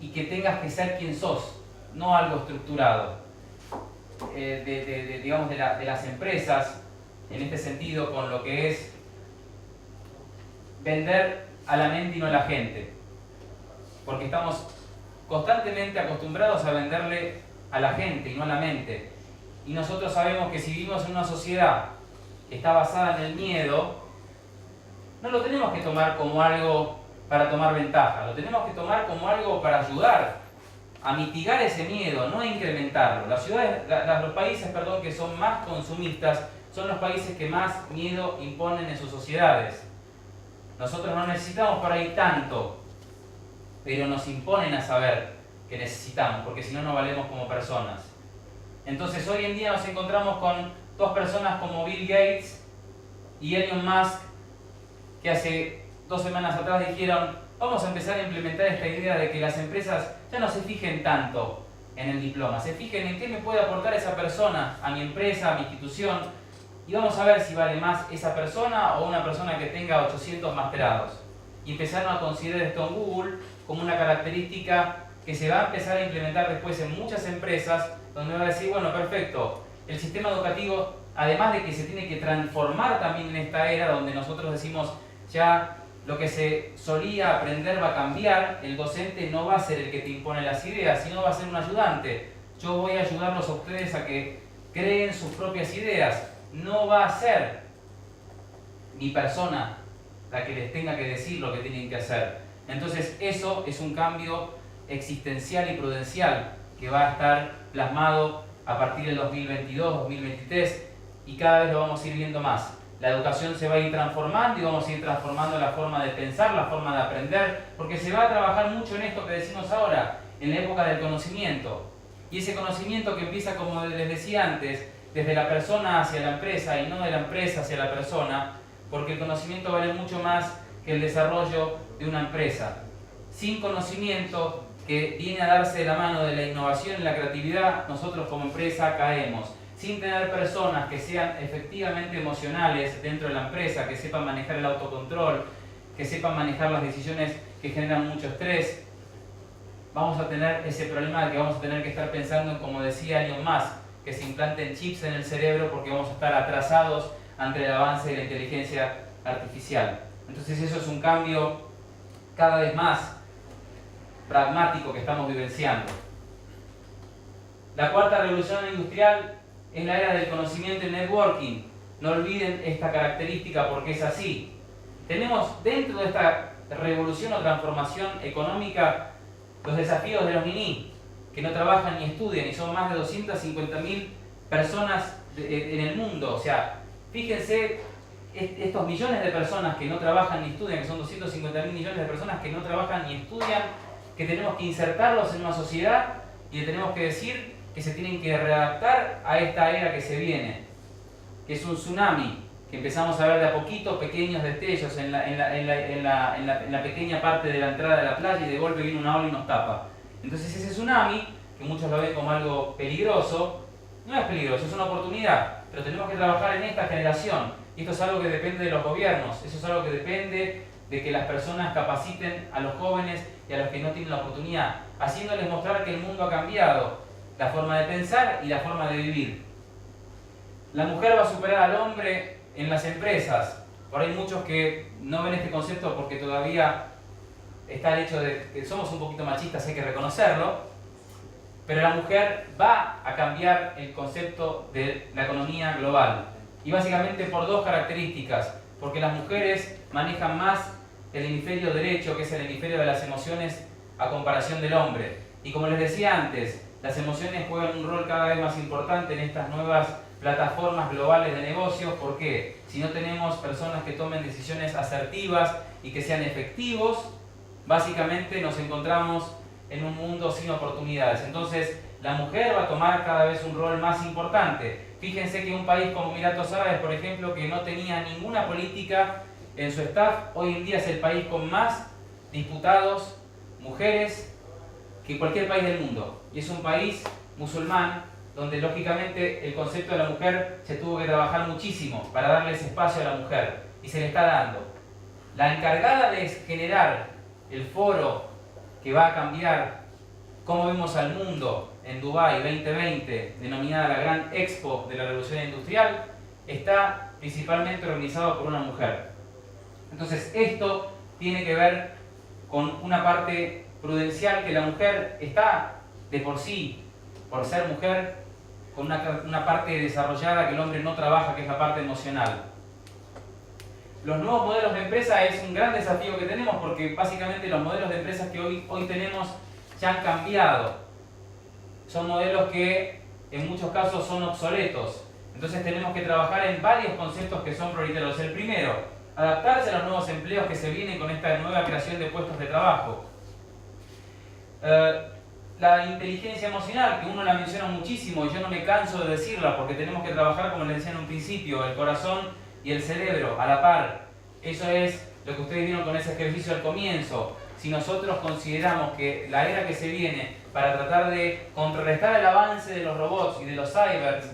y que tengas que ser quien sos, no algo estructurado. Digamos de las empresas, en este sentido, con lo que es vender a la mente y no a la gente. Porque estamos constantemente acostumbrados a venderle a la gente y no a la mente. Y nosotros sabemos que si vivimos en una sociedad que está basada en el miedo, no lo tenemos que tomar como algo para tomar ventaja, lo tenemos que tomar como algo para ayudar a mitigar ese miedo, no a incrementarlo. Los países que son más consumistas son los países que más miedo imponen en sus sociedades. Nosotros no necesitamos por ahí tanto, pero nos imponen a saber que necesitamos, porque si no, no valemos como personas. Entonces hoy en día nos encontramos con dos personas como Bill Gates y Elon Musk, que hace 2 semanas atrás dijeron: vamos a empezar a implementar esta idea de que las empresas ya no se fijen tanto en el diploma, se fijen en qué me puede aportar esa persona a mi empresa, a mi institución, y vamos a ver si vale más esa persona o una persona que tenga 800 masterados. Y empezaron a considerar esto en Google como una característica que se va a empezar a implementar después en muchas empresas, donde va a decir: bueno, perfecto, el sistema educativo, además de que se tiene que transformar también en esta era donde nosotros decimos ya lo que se solía aprender va a cambiar, el docente no va a ser el que te impone las ideas, sino va a ser un ayudante. Yo voy a ayudarlos a ustedes a que creen sus propias ideas. No va a ser mi persona la que les tenga que decir lo que tienen que hacer. Entonces eso es un cambio existencial y prudencial que va a estar plasmado a partir del 2022, 2023, y cada vez lo vamos a ir viendo más. La educación se va a ir transformando y vamos a ir transformando la forma de pensar, la forma de aprender, porque se va a trabajar mucho en esto que decimos ahora, en la época del conocimiento. Y ese conocimiento que empieza, como les decía antes, desde la persona hacia la empresa y no de la empresa hacia la persona, porque el conocimiento vale mucho más que el desarrollo de una empresa. Sin conocimiento, que viene a darse de la mano de la innovación y la creatividad, nosotros como empresa caemos. Sin tener personas que sean efectivamente emocionales dentro de la empresa, que sepan manejar el autocontrol, que sepan manejar las decisiones que generan mucho estrés, vamos a tener ese problema de que vamos a tener que estar pensando en, como decía Elon Musk, que se implanten chips en el cerebro porque vamos a estar atrasados ante el avance de la inteligencia artificial. Entonces eso es un cambio cada vez más pragmático que estamos vivenciando. La cuarta revolución industrial es la era del conocimiento y networking. No olviden esta característica porque es así. Tenemos dentro de esta revolución o transformación económica los desafíos de los niní, que no trabajan ni estudian, y son más de 250.000 personas en el mundo. O sea, fíjense, estos millones de personas que no trabajan ni estudian, que son 250.000 millones de personas que no trabajan ni estudian, que tenemos que insertarlos en una sociedad y le tenemos que decir que se tienen que readaptar a esta era que se viene, que es un tsunami, que empezamos a ver de a poquito pequeños destellos en la pequeña parte de la entrada de la playa, y de golpe viene una ola y nos tapa. Entonces ese tsunami, que muchos lo ven como algo peligroso, no es peligroso, es una oportunidad, pero tenemos que trabajar en esta generación, y esto es algo que depende de los gobiernos, eso es algo que depende de que las personas capaciten a los jóvenes y a los que no tienen la oportunidad, haciéndoles mostrar que el mundo ha cambiado, la forma de pensar y la forma de vivir. La mujer va a superar al hombre en las empresas. Por ahí muchos que no ven este concepto porque todavía está el hecho de que somos un poquito machistas, hay que reconocerlo, pero la mujer va a cambiar el concepto de la economía global. Y básicamente por dos características, porque las mujeres manejan más el hemisferio derecho, que es el hemisferio de las emociones, a comparación del hombre. Y como les decía antes, las emociones juegan un rol cada vez más importante en estas nuevas plataformas globales de negocios. ¿Por qué? Si no tenemos personas que tomen decisiones asertivas y que sean efectivos, básicamente nos encontramos en un mundo sin oportunidades. Entonces, la mujer va a tomar cada vez un rol más importante. Fíjense que un país como Emiratos Árabes, por ejemplo, que no tenía ninguna política en su staff, hoy en día es el país con más diputados mujeres que cualquier país del mundo. Y es un país musulmán donde lógicamente el concepto de la mujer se tuvo que trabajar muchísimo para darle ese espacio a la mujer, y se le está dando. La encargada de generar el foro que va a cambiar cómo vemos al mundo en Dubái 2020, denominada la Gran Expo de la Revolución Industrial, está principalmente organizado por una mujer. Entonces esto tiene que ver con una parte prudencial que la mujer está de por sí, por ser mujer, con una parte desarrollada que el hombre no trabaja, que es la parte emocional. Los nuevos modelos de empresa es un gran desafío que tenemos porque básicamente los modelos de empresas que hoy tenemos ya han cambiado. Son modelos que en muchos casos son obsoletos. Entonces tenemos que trabajar en varios conceptos que son prioritarios. El primero, adaptarse a los nuevos empleos que se vienen con esta nueva creación de puestos de trabajo. La inteligencia emocional, que uno la menciona muchísimo y yo no me canso de decirla porque tenemos que trabajar, como les decía en un principio, el corazón y el cerebro a la par. Eso es lo que ustedes vieron con ese ejercicio al comienzo. Si nosotros consideramos que la era que se viene para tratar de contrarrestar el avance de los robots y de los cyborgs,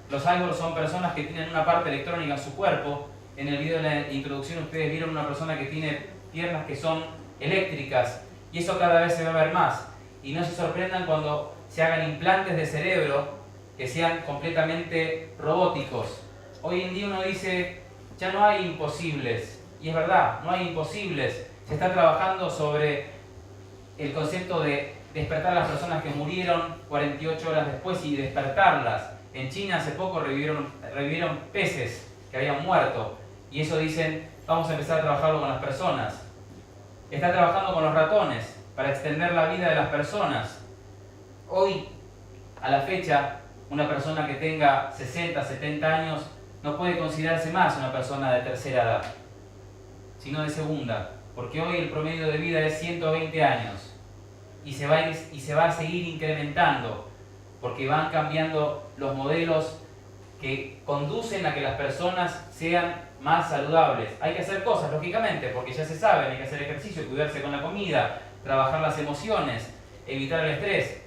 los cyborgs son personas que tienen una parte electrónica en su cuerpo. En el video de la introducción ustedes vieron una persona que tiene piernas que son eléctricas y eso cada vez se va a ver más. Y no se sorprendan cuando se hagan implantes de cerebro que sean completamente robóticos. Hoy en día uno dice, ya no hay imposibles. Y es verdad, no hay imposibles. Se está trabajando sobre el concepto de despertar a las personas que murieron 48 horas después y despertarlas. En China hace poco revivieron peces que habían muerto. Y eso dicen, vamos a empezar a trabajarlo con las personas. Está trabajando con los ratones para extender la vida de las personas. Hoy, a la fecha, una persona que tenga 60, 70 años no puede considerarse más una persona de tercera edad, sino de segunda, porque hoy el promedio de vida es 120 años y se va a seguir incrementando, porque van cambiando los modelos que conducen a que las personas sean más saludables. Hay que hacer cosas, lógicamente, porque ya se sabe, hay que hacer ejercicio, cuidarse con la comida, trabajar las emociones, evitar el estrés.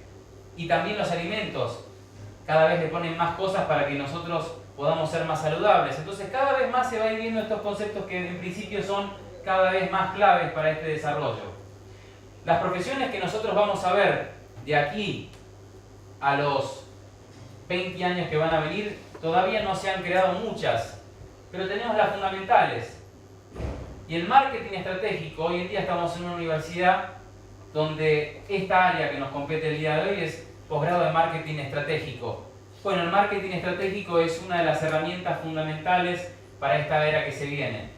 Y también los alimentos, cada vez le ponen más cosas para que nosotros podamos ser más saludables. Entonces cada vez más se va a ir viendo estos conceptos que en principio son cada vez más claves para este desarrollo. Las profesiones que nosotros vamos a ver de aquí a los 20 años que van a venir, todavía no se han creado muchas, pero tenemos las fundamentales. Y el marketing estratégico, hoy en día estamos en una universidad donde esta área que nos compete el día de hoy es posgrado de marketing estratégico. Bueno, el marketing estratégico es una de las herramientas fundamentales para esta era que se viene.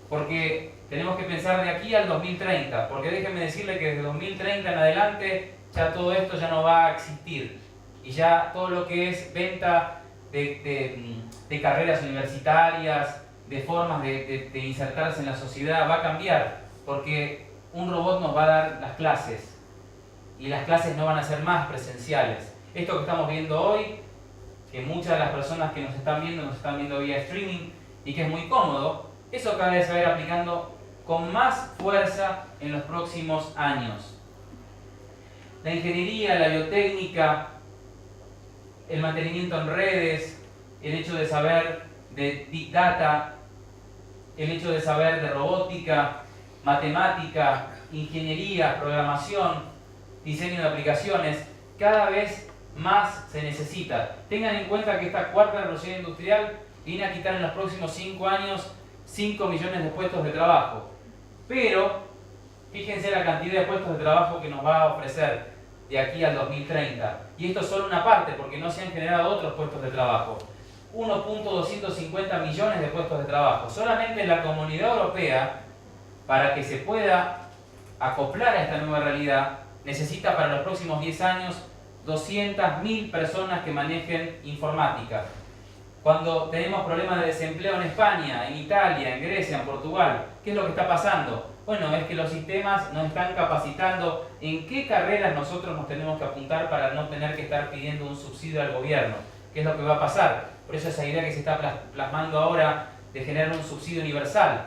Porque tenemos que pensar de aquí al 2030, porque déjenme decirle que desde 2030 en adelante ya todo esto ya no va a existir. Y ya todo lo que es venta de carreras universitarias, de formas de insertarse en la sociedad va a cambiar, porque un robot nos va a dar las clases y las clases no van a ser más presenciales. Esto que estamos viendo hoy, que muchas de las personas que nos están viendo vía streaming y que es muy cómodo, eso cada vez se va a ir aplicando con más fuerza en los próximos años. La ingeniería, la biotécnica, el mantenimiento en redes, el hecho de saber de Big Data, el hecho de saber de robótica, matemática, ingeniería, programación, diseño de aplicaciones, cada vez más se necesita. Tengan en cuenta que esta cuarta revolución industrial viene a quitar en los próximos 5 años 5 millones de puestos de trabajo. Pero fíjense la cantidad de puestos de trabajo que nos va a ofrecer de aquí al 2030. Y esto es solo una parte, porque no se han generado otros puestos de trabajo. 1.250 millones de puestos de trabajo. Solamente en la Comunidad Europea, para que se pueda acoplar a esta nueva realidad, necesita para los próximos 10 años 200.000 personas que manejen informática. Cuando tenemos problemas de desempleo en España, en Italia, en Grecia, en Portugal, ¿qué es lo que está pasando? Bueno, es que los sistemas nos están capacitando en qué carreras nosotros nos tenemos que apuntar para no tener que estar pidiendo un subsidio al gobierno. ¿Qué es lo que va a pasar? Por eso esa idea que se está plasmando ahora de generar un subsidio universal.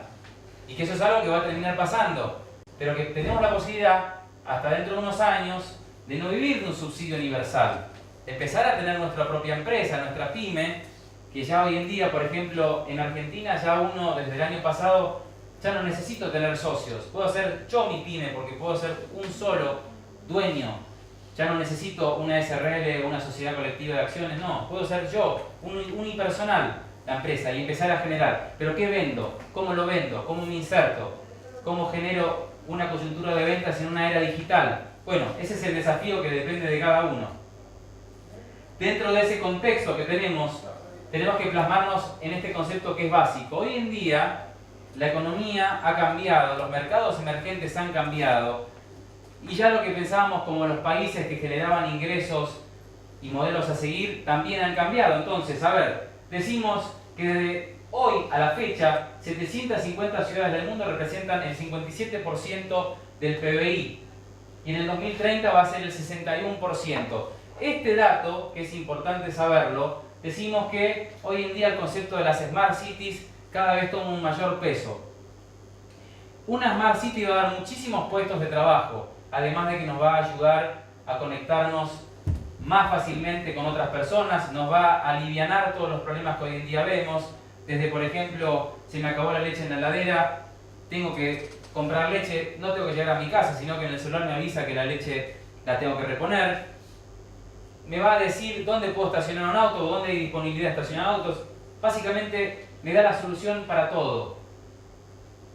Y que eso es algo que va a terminar pasando. Pero que tenemos la posibilidad, hasta dentro de unos años, de no vivir de un subsidio universal. De empezar a tener nuestra propia empresa, nuestra pyme, que ya hoy en día, por ejemplo, en Argentina, ya uno desde el año pasado, ya no necesito tener socios. Puedo hacer yo mi pyme porque puedo ser un solo dueño. Ya no necesito una SRL o una sociedad colectiva de acciones, no. Puedo ser yo, un unipersonal. la empresa y empezar a generar. ¿Pero qué vendo? ¿Cómo lo vendo? ¿Cómo me inserto? ¿Cómo genero una coyuntura de ventas en una era digital? Bueno, ese es el desafío que depende de cada uno. Dentro de ese contexto que tenemos que plasmarnos en este concepto que es básico. Hoy en día la economía ha cambiado, los mercados emergentes han cambiado y ya lo que pensábamos como los países que generaban ingresos y modelos a seguir también han cambiado. Entonces, a ver, decimos que desde hoy a la fecha 750 ciudades del mundo representan el 57% del PBI y en el 2030 va a ser el 61%. Este dato, que es importante saberlo, decimos que hoy en día el concepto de las Smart Cities cada vez toma un mayor peso. Una Smart City va a dar muchísimos puestos de trabajo, además de que nos va a ayudar a conectarnos más fácilmente con otras personas, nos va a alivianar todos los problemas que hoy en día vemos, desde por ejemplo, se me acabó la leche en la heladera, tengo que comprar leche, no tengo que llegar a mi casa, sino que en el celular me avisa que la leche la tengo que reponer. Me va a decir dónde puedo estacionar un auto, dónde hay disponibilidad de estacionar autos. Básicamente me da la solución para todo.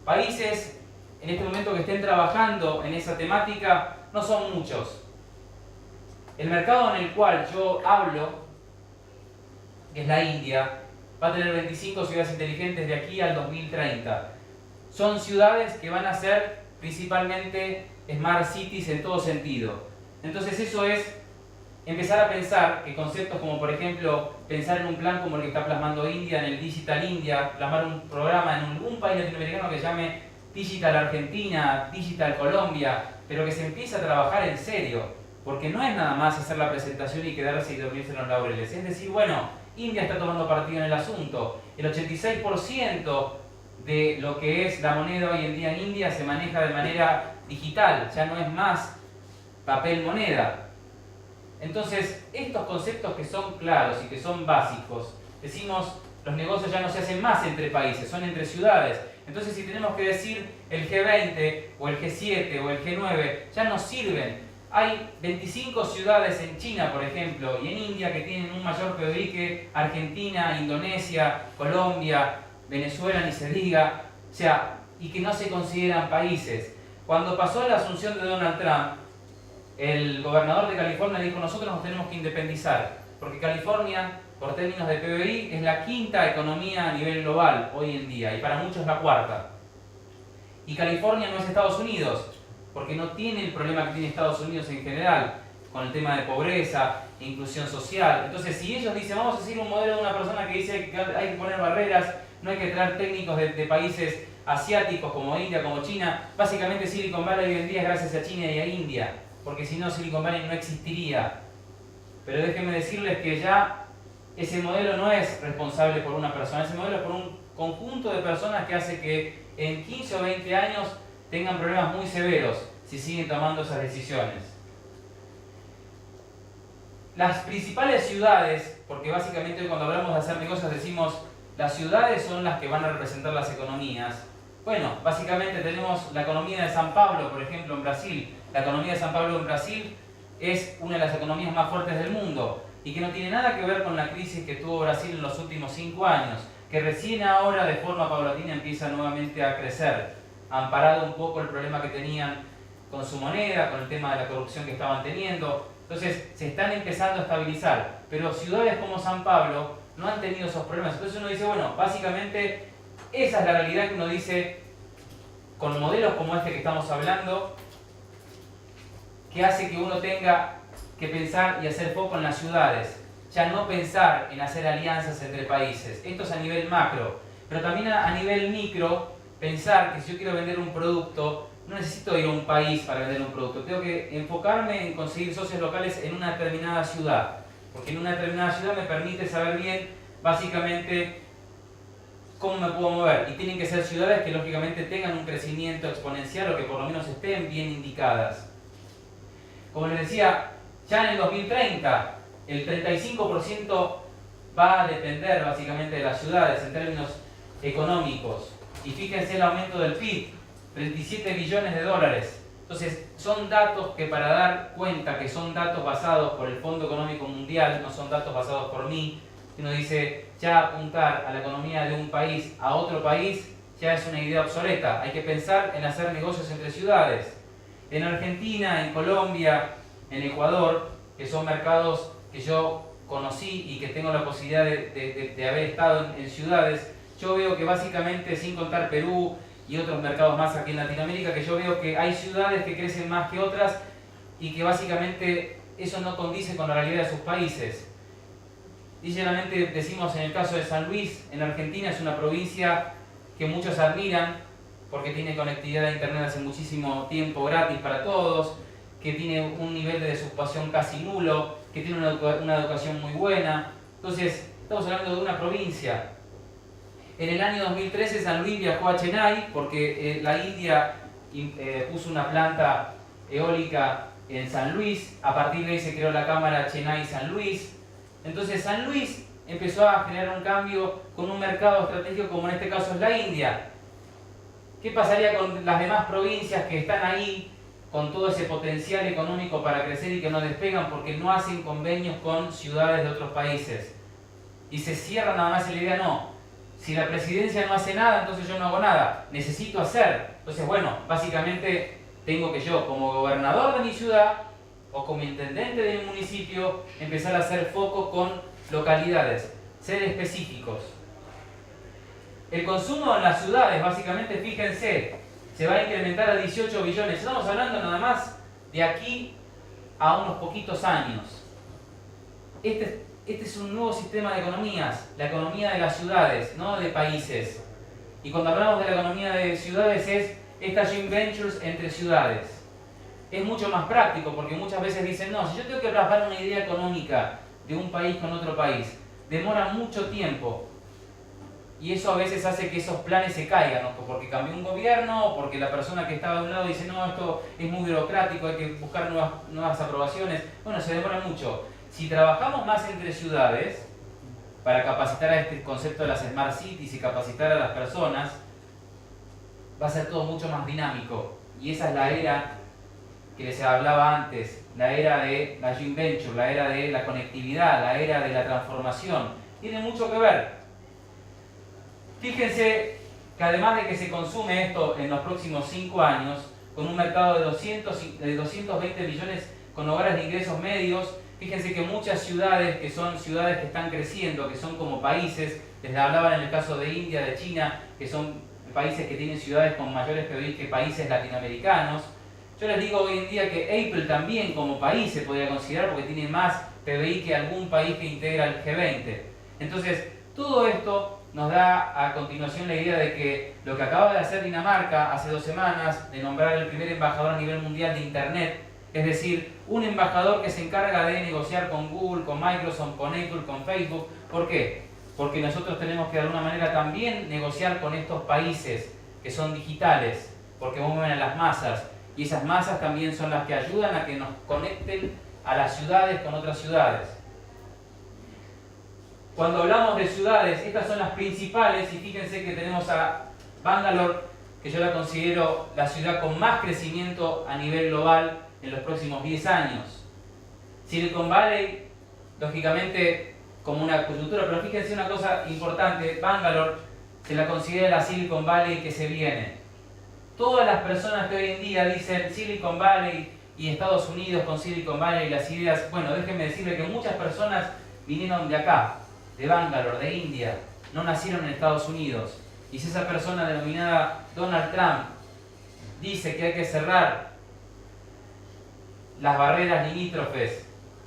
Países en este momento que estén trabajando en esa temática no son muchos. El mercado en el cual yo hablo, que es la India, va a tener 25 ciudades inteligentes de aquí al 2030. Son ciudades que van a ser principalmente Smart Cities en todo sentido. Entonces eso es empezar a pensar que conceptos como por ejemplo pensar en un plan como el que está plasmando India en el Digital India, plasmar un programa en un país latinoamericano que se llame Digital Argentina, Digital Colombia, pero que se empiece a trabajar en serio, porque no es nada más hacer la presentación y quedarse y dormirse en los laureles, es decir, bueno, India está tomando partido en el asunto, el 86% de lo que es la moneda hoy en día en India se maneja de manera digital, ya no es más papel moneda. Entonces, estos conceptos que son claros y que son básicos, decimos, los negocios ya no se hacen más entre países, son entre ciudades. Entonces, si tenemos que decir el G20 o el G7 o el G9, ya no sirven. Hay 25 ciudades en China, por ejemplo, y en India que tienen un mayor PBI que Argentina, Indonesia, Colombia, Venezuela, ni se diga, o sea, y que no se consideran países. Cuando pasó la asunción de Donald Trump, el gobernador de California dijo, nosotros nos tenemos que independizar, porque California, por términos de PBI, es la quinta economía a nivel global hoy en día, y para muchos la cuarta. Y California no es Estados Unidos, porque no tiene el problema que tiene Estados Unidos en general, con el tema de pobreza, inclusión social. Entonces, si ellos dicen, vamos a seguir un modelo de una persona que dice que hay que poner barreras, no hay que traer técnicos de países asiáticos como India, como China, básicamente Silicon Valley hoy en día es gracias a China y a India, porque si no Silicon Valley no existiría. Pero déjenme decirles que ya ese modelo no es responsable por una persona, ese modelo es por un conjunto de personas que hace que en 15 o 20 años tengan problemas muy severos si siguen tomando esas decisiones. Las principales ciudades, porque básicamente cuando hablamos de hacer negocios decimos las ciudades son las que van a representar las economías. Bueno, básicamente tenemos la economía de San Pablo, por ejemplo, en Brasil. La economía de San Pablo en Brasil es una de las economías más fuertes del mundo y que no tiene nada que ver con la crisis que tuvo Brasil en los últimos 5 años, que recién ahora de forma paulatina empieza nuevamente a crecer. Han parado un poco el problema que tenían con su moneda, con el tema de la corrupción que estaban teniendo. Entonces se están empezando a estabilizar, pero ciudades como San Pablo no han tenido esos problemas. Entonces uno dice, bueno, básicamente esa es la realidad que uno dice con modelos como este que estamos hablando, que hace que uno tenga que pensar y hacer foco en las ciudades, ya no pensar en hacer alianzas entre países. Esto es a nivel macro, pero también a nivel micro, pensar que si yo quiero vender un producto, no necesito ir a un país para vender un producto, tengo que enfocarme en conseguir socios locales en una determinada ciudad, porque en una determinada ciudad me permite saber bien, básicamente, cómo me puedo mover. Y tienen que ser ciudades que lógicamente tengan un crecimiento exponencial o que por lo menos estén bien indicadas. Como les decía, ya en el 2030, el 35% va a depender básicamente de las ciudades en términos económicos. Y fíjense el aumento del PIB, 37 billones de dólares. Entonces, son datos que para dar cuenta que son datos basados por el Fondo Económico Mundial, no son datos basados por mí, Uno dice, ya apuntar a la economía de un país a otro país ya es una idea obsoleta. Hay que pensar en hacer negocios entre ciudades. En Argentina, en Colombia, en Ecuador, que son mercados que yo conocí y que tengo la posibilidad de haber estado en ciudades, yo veo que básicamente, sin contar Perú y otros mercados más aquí en Latinoamérica, que yo veo que hay ciudades que crecen más que otras y que básicamente eso no condice con la realidad de sus países. Y generalmente decimos en el caso de San Luis, en Argentina es una provincia que muchos admiran porque tiene conectividad a internet hace muchísimo tiempo gratis para todos, que tiene un nivel de desocupación casi nulo, que tiene una educación muy buena. Entonces, estamos hablando de una provincia. En el año 2013 San Luis viajó a Chennai porque la India puso una planta eólica en San Luis. A partir de ahí se creó la cámara Chennai-San Luis. Entonces San Luis empezó a generar un cambio con un mercado estratégico como en este caso es la India. ¿Qué pasaría con las demás provincias que están ahí con todo ese potencial económico para crecer y que no despegan porque no hacen convenios con ciudades de otros países? Y se cierran nada más en la idea, no. Si la presidencia no hace nada, entonces yo no hago nada. Necesito hacer. Entonces, bueno, básicamente tengo que yo, como gobernador de mi ciudad o como intendente de mi municipio, empezar a hacer foco con localidades, ser específicos. El consumo en las ciudades, básicamente, fíjense, se va a incrementar a 18 billones. Estamos hablando nada más de aquí a unos poquitos años. Este es un nuevo sistema de economías, la economía de las ciudades, no de países. Y cuando hablamos de la economía de ciudades es estas joint ventures entre ciudades. Es mucho más práctico porque muchas veces dicen, no, si yo tengo que trabajar una idea económica de un país con otro país, demora mucho tiempo. Y eso a veces hace que esos planes se caigan, ¿no? Porque cambió un gobierno, o porque la persona que estaba de un lado dice, no, esto es muy burocrático, hay que buscar nuevas aprobaciones. Bueno, se demora mucho. Si trabajamos más entre ciudades, para capacitar a este concepto de las Smart Cities y capacitar a las personas, va a ser todo mucho más dinámico. Y esa es la era que les hablaba antes, la era de la joint venture, la era de la conectividad, la era de la transformación. Tiene mucho que ver. Fíjense que además de que se consume esto en los próximos 5 años, con un mercado de 220 billones con hogares de ingresos medios, fíjense que muchas ciudades que son ciudades que están creciendo, que son como países, les hablaban en el caso de India, de China, que son países que tienen ciudades con mayores PBI que países latinoamericanos. Yo les digo hoy en día que Apple también como país se podría considerar porque tiene más PBI que algún país que integra el G20. Entonces, todo esto nos da a continuación la idea de que lo que acaba de hacer Dinamarca hace 2 semanas, de nombrar el primer embajador a nivel mundial de Internet, es decir, un embajador que se encarga de negociar con Google, con Microsoft, con Apple, con Facebook. ¿Por qué? Porque nosotros tenemos que de alguna manera también negociar con estos países que son digitales, porque mueven a las masas, y esas masas también son las que ayudan a que nos conecten a las ciudades con otras ciudades. Cuando hablamos de ciudades, estas son las principales, y fíjense que tenemos a Bangalore, que yo la considero la ciudad con más crecimiento a nivel global en los próximos 10 años. Silicon Valley, lógicamente, como una coyuntura, pero fíjense una cosa importante, Bangalore se la considera la Silicon Valley que se viene. Todas las personas que hoy en día dicen Silicon Valley y Estados Unidos con Silicon Valley y las ideas, bueno, déjenme decirle que muchas personas vinieron de acá, de Bangalore, de India, no nacieron en Estados Unidos. Y si esa persona denominada Donald Trump dice que hay que cerrar las barreras limítrofes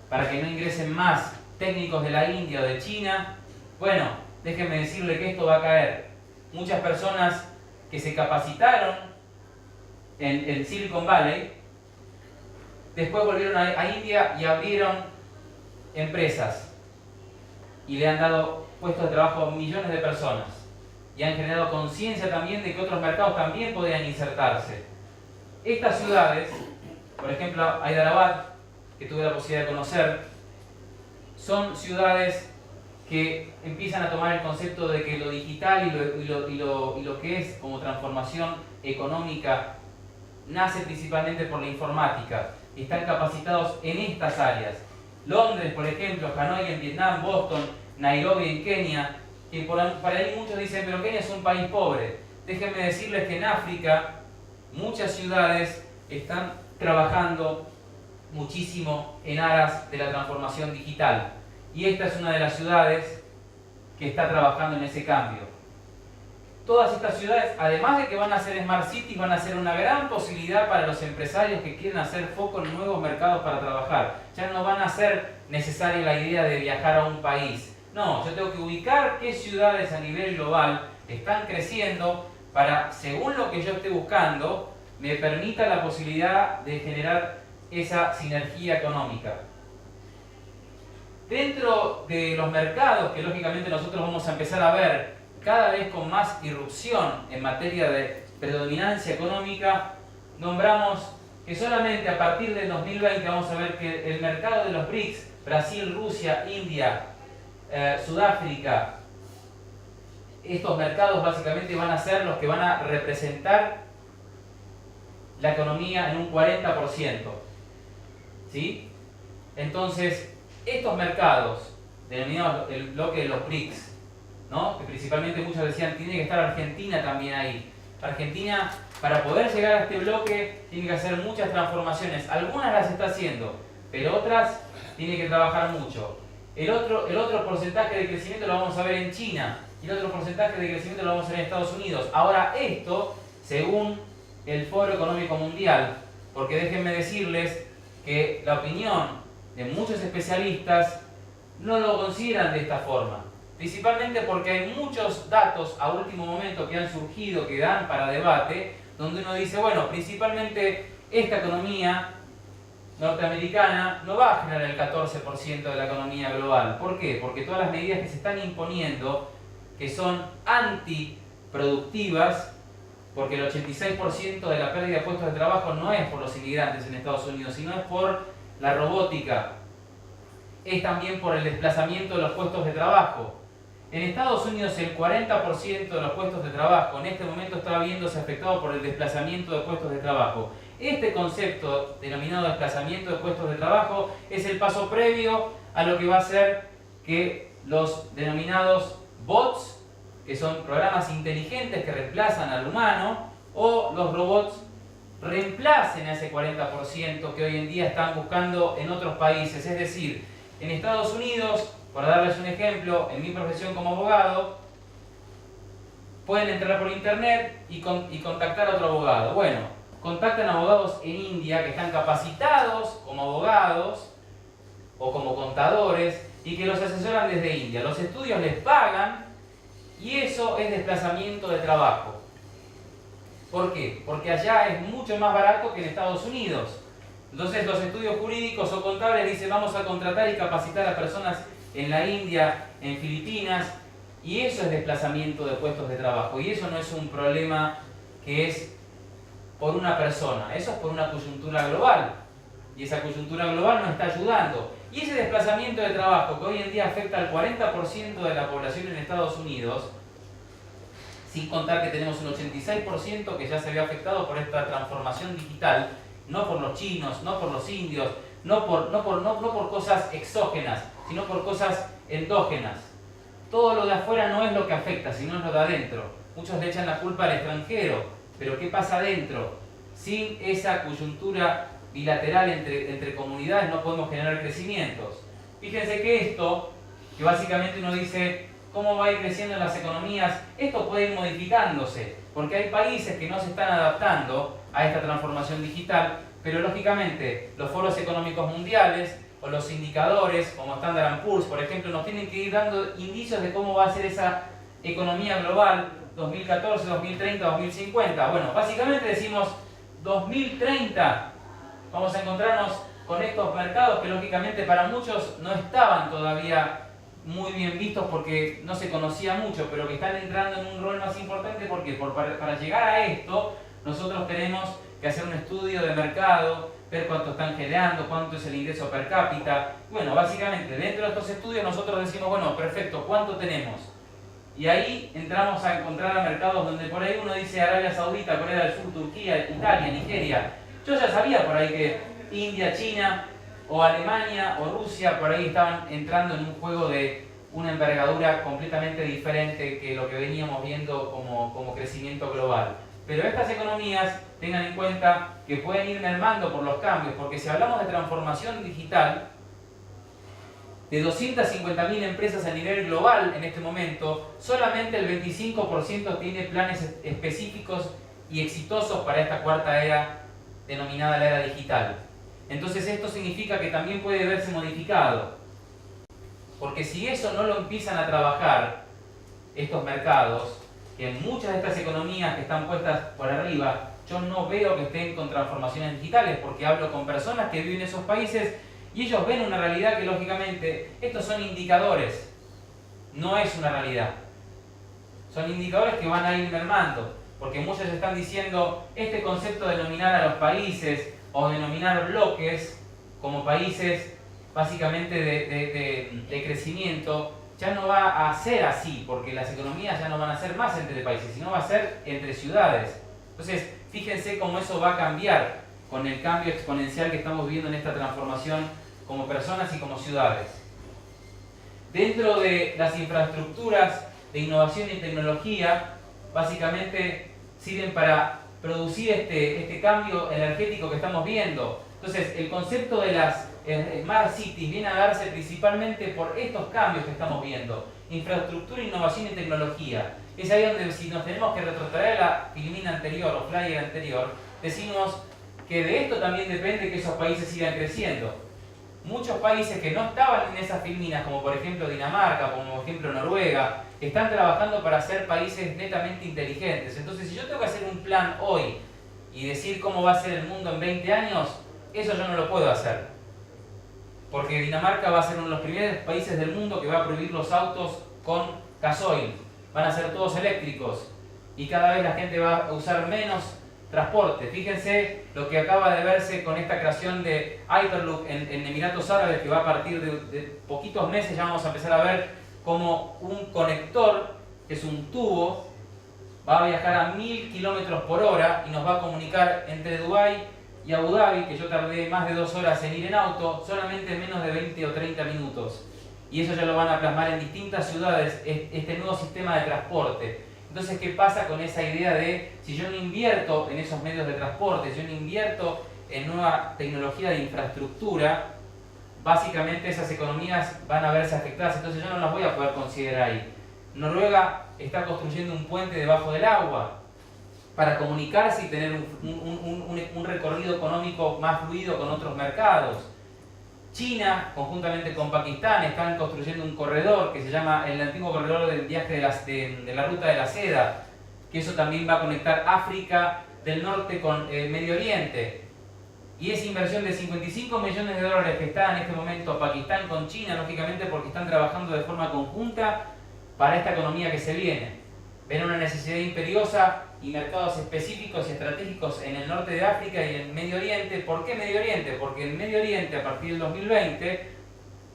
para que no ingresen más técnicos de la India o de China, bueno, déjenme decirle que esto va a caer. Muchas personas que se capacitaron en Silicon Valley, después volvieron a India y abrieron empresas y le han dado puestos de trabajo a millones de personas y han generado conciencia también de que otros mercados también podrían insertarse. Estas ciudades, por ejemplo Hyderabad, que tuve la posibilidad de conocer, son ciudades que empiezan a tomar el concepto de que lo digital y lo que es como transformación económica nace principalmente por la informática y están capacitados en estas áreas. Londres, por ejemplo, Hanoi en Vietnam, Boston, Nairobi en Kenia, que para ahí muchos dicen, pero Kenia es un país pobre. Déjenme decirles que en África muchas ciudades están trabajando muchísimo en aras de la transformación digital. Y esta es una de las ciudades que está trabajando en ese cambio. Todas estas ciudades, además de que van a ser Smart Cities, van a ser una gran posibilidad para los empresarios que quieren hacer foco en nuevos mercados para trabajar. Ya no van a ser necesaria la idea de viajar a un país. No, yo tengo que ubicar qué ciudades a nivel global están creciendo para, según lo que yo esté buscando, me permita la posibilidad de generar esa sinergia económica. Dentro de los mercados que lógicamente nosotros vamos a empezar a ver cada vez con más irrupción en materia de predominancia económica, nombramos que solamente a partir del 2020 vamos a ver que el mercado de los BRICS, Brasil, Rusia, India, Sudáfrica, estos mercados básicamente van a ser los que van a representar la economía en un 40%. ¿Sí? Entonces, estos mercados, denominados el bloque de los BRICS, ¿no? Que principalmente muchos decían, tiene que estar Argentina también ahí. Argentina, para poder llegar a este bloque, tiene que hacer muchas transformaciones. Algunas las está haciendo, pero otras tiene que trabajar mucho. El otro porcentaje de crecimiento lo vamos a ver en China, y el otro porcentaje de crecimiento lo vamos a ver en Estados Unidos. Ahora esto, según el Foro Económico Mundial, porque déjenme decirles que la opinión de muchos especialistas no lo consideran de esta forma. Principalmente porque hay muchos datos a último momento que han surgido, que dan para debate, donde uno dice, bueno, principalmente esta economía norteamericana no va a generar el 14% de la economía global. ¿Por qué? Porque todas las medidas que se están imponiendo, que son antiproductivas, porque el 86% de la pérdida de puestos de trabajo no es por los inmigrantes en Estados Unidos, sino es por la robótica, es también por el desplazamiento de los puestos de trabajo. En Estados Unidos el 40% de los puestos de trabajo en este momento está viéndose afectado por el desplazamiento de puestos de trabajo. Este concepto denominado desplazamiento de puestos de trabajo es el paso previo a lo que va a ser que los denominados bots, que son programas inteligentes que reemplazan al humano, o los robots reemplacen a ese 40% que hoy en día están buscando en otros países. Es decir, en Estados Unidos, por darles un ejemplo, en mi profesión como abogado, pueden entrar por internet y contactar a otro abogado. Bueno, contactan abogados en India que están capacitados como abogados o como contadores y que los asesoran desde India. Los estudios les pagan y eso es desplazamiento de trabajo. ¿Por qué? Porque allá es mucho más barato que en Estados Unidos. Entonces los estudios jurídicos o contables dicen vamos a contratar y capacitar a personas en la India, en Filipinas, y eso es desplazamiento de puestos de trabajo. Y eso no es un problema que es por una persona, eso es por una coyuntura global. Y esa coyuntura global nos está ayudando. Y ese desplazamiento de trabajo que hoy en día afecta al 40% de la población en Estados Unidos, sin contar que tenemos un 86% que ya se ve afectado por esta transformación digital, no por los chinos, no por los indios, no por cosas exógenas, sino por cosas endógenas. Todo lo de afuera no es lo que afecta, sino es lo de adentro. Muchos le echan la culpa al extranjero, pero ¿qué pasa adentro? Sin esa coyuntura bilateral entre comunidades no podemos generar crecimientos. Fíjense que esto, que básicamente uno dice, ¿cómo va a ir creciendo en las economías? Esto puede ir modificándose, porque hay países que no se están adaptando a esta transformación digital, pero lógicamente los foros económicos mundiales o los indicadores como Standard & Poor's, por ejemplo, nos tienen que ir dando indicios de cómo va a ser esa economía global 2014, 2030, 2050. Bueno, básicamente decimos 2030 vamos a encontrarnos con estos mercados que lógicamente para muchos no estaban todavía muy bien vistos porque no se conocía mucho, pero que están entrando en un rol más importante porque para llegar a esto nosotros tenemos que hacer un estudio de mercado, ver cuánto están generando, cuánto es el ingreso per cápita. Bueno, básicamente dentro de estos estudios nosotros decimos, bueno, perfecto, ¿cuánto tenemos? Y ahí entramos a encontrar a mercados donde por ahí uno dice Arabia Saudita, Corea del Sur, Turquía, Italia, Nigeria. Yo ya sabía por ahí que India, China o Alemania o Rusia por ahí estaban entrando en un juego de una envergadura completamente diferente que lo que veníamos viendo como crecimiento global. Pero estas economías, tengan en cuenta que pueden ir mermando por los cambios, porque si hablamos de transformación digital, de 250.000 empresas a nivel global en este momento, solamente el 25% tiene planes específicos y exitosos para esta cuarta era, denominada la era digital. Entonces esto significa que también puede verse modificado, porque si eso no lo empiezan a trabajar estos mercados, que en muchas de estas economías que están puestas por arriba, yo no veo que estén con transformaciones digitales, porque hablo con personas que viven en esos países y ellos ven una realidad que lógicamente estos son indicadores, no es una realidad. Son indicadores que van a ir mermando, porque muchos están diciendo este concepto de denominar a los países o denominar bloques como países básicamente de crecimiento, ya no va a ser así, porque las economías ya no van a ser más entre países, sino va a ser entre ciudades. Entonces, fíjense cómo eso va a cambiar con el cambio exponencial que estamos viendo en esta transformación como personas y como ciudades. Dentro de las infraestructuras de innovación y tecnología, básicamente sirven para producir este cambio energético que estamos viendo. Entonces, el concepto de las Smart Cities viene a darse principalmente por estos cambios que estamos viendo. Infraestructura, innovación y tecnología. Es ahí donde, si nos tenemos que retrotraer a la filmina anterior o flyer anterior, decimos que de esto también depende que esos países sigan creciendo. Muchos países que no estaban en esas filminas, como por ejemplo Dinamarca, como por ejemplo Noruega, están trabajando para ser países netamente inteligentes. Entonces, si yo tengo que hacer un plan hoy y decir cómo va a ser el mundo en 20 años, eso yo no lo puedo hacer. Porque Dinamarca va a ser uno de los primeros países del mundo que va a prohibir los autos con gasoil. Van a ser todos eléctricos y cada vez la gente va a usar menos transporte. Fíjense lo que acaba de verse con esta creación de Hyperloop en Emiratos Árabes, que va a partir de poquitos meses, ya vamos a empezar a ver como un conector, que es un tubo, va a viajar a 1000 kilómetros por hora y nos va a comunicar entre Dubái y Abu Dhabi, que yo tardé más de 2 horas en ir en auto, solamente en menos de 20 o 30 minutos. Y eso ya lo van a plasmar en distintas ciudades, este nuevo sistema de transporte. Entonces, ¿qué pasa con esa idea de si yo no invierto en esos medios de transporte, si yo no invierto en nueva tecnología de infraestructura, básicamente esas economías van a verse afectadas, entonces yo no las voy a poder considerar ahí. Noruega está construyendo un puente debajo del agua para comunicarse y tener un recorrido económico más fluido con otros mercados. China, conjuntamente con Pakistán, están construyendo un corredor que se llama el antiguo corredor del viaje de la ruta de la seda, que eso también va a conectar África del Norte con Medio Oriente. Y esa inversión de 55 millones de dólares que está en este momento Pakistán con China, lógicamente porque están trabajando de forma conjunta para esta economía que se viene. Ven una necesidad imperiosa y mercados específicos y estratégicos en el norte de África y en Medio Oriente. ¿Por qué Medio Oriente? Porque en Medio Oriente, a partir del 2020,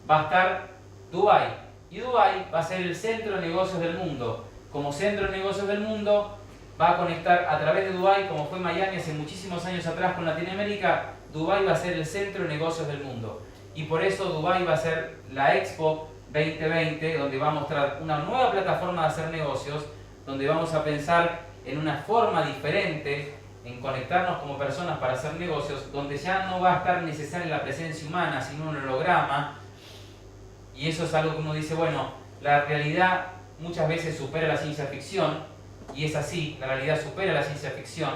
va a estar Dubái. Y Dubái va a ser el centro de negocios del mundo. Como centro de negocios del mundo, va a conectar a través de Dubái, como fue Miami hace muchísimos años atrás con Latinoamérica. Dubái va a ser el centro de negocios del mundo. Y por eso Dubái va a ser la Expo 2020, donde va a mostrar una nueva plataforma de hacer negocios, donde vamos a pensar en una forma diferente, en conectarnos como personas para hacer negocios, donde ya no va a estar necesaria la presencia humana, sino un holograma. Y eso es algo que uno dice, bueno, la realidad muchas veces supera la ciencia ficción, y es así, la realidad supera la ciencia ficción,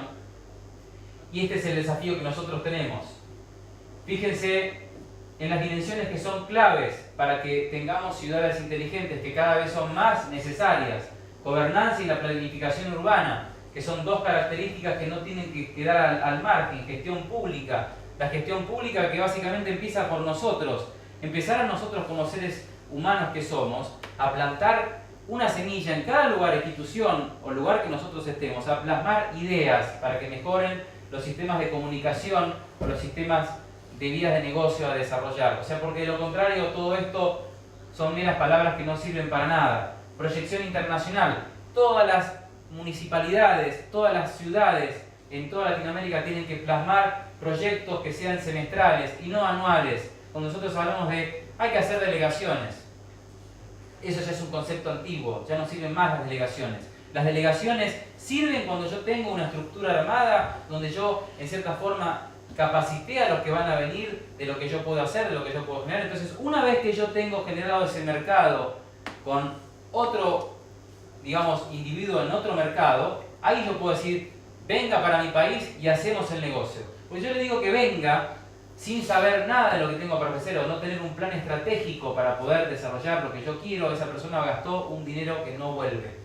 y este es el desafío que nosotros tenemos. Fíjense en las dimensiones que son claves para que tengamos ciudades inteligentes, que cada vez son más necesarias. Gobernanza y la planificación urbana, que son dos características que no tienen que quedar al margen. Gestión pública, la gestión pública que básicamente empieza por nosotros. Empezar a nosotros como seres humanos que somos, a plantar una semilla en cada lugar, institución o lugar que nosotros estemos, a plasmar ideas para que mejoren los sistemas de comunicación o los sistemas de vías de negocio a desarrollar. O sea, porque de lo contrario todo esto son meras palabras que no sirven para nada. Proyección internacional. Todas las municipalidades, todas las ciudades en toda Latinoamérica tienen que plasmar proyectos que sean semestrales y no anuales. Cuando nosotros hablamos de hay que hacer delegaciones. eso ya es un concepto antiguo, ya no sirven más las delegaciones. Las delegaciones sirven cuando yo tengo una estructura armada, donde yo en cierta forma capacité a los que van a venir de lo que yo puedo hacer, de lo que yo puedo generar. Entonces, una vez que yo tengo generado ese mercado con otro, digamos, individuo en otro mercado, ahí yo puedo decir, venga para mi país y hacemos el negocio. Porque yo le digo que venga sin saber nada de lo que tengo para ofrecer o no tener un plan estratégico para poder desarrollar lo que yo quiero, esa persona gastó un dinero que no vuelve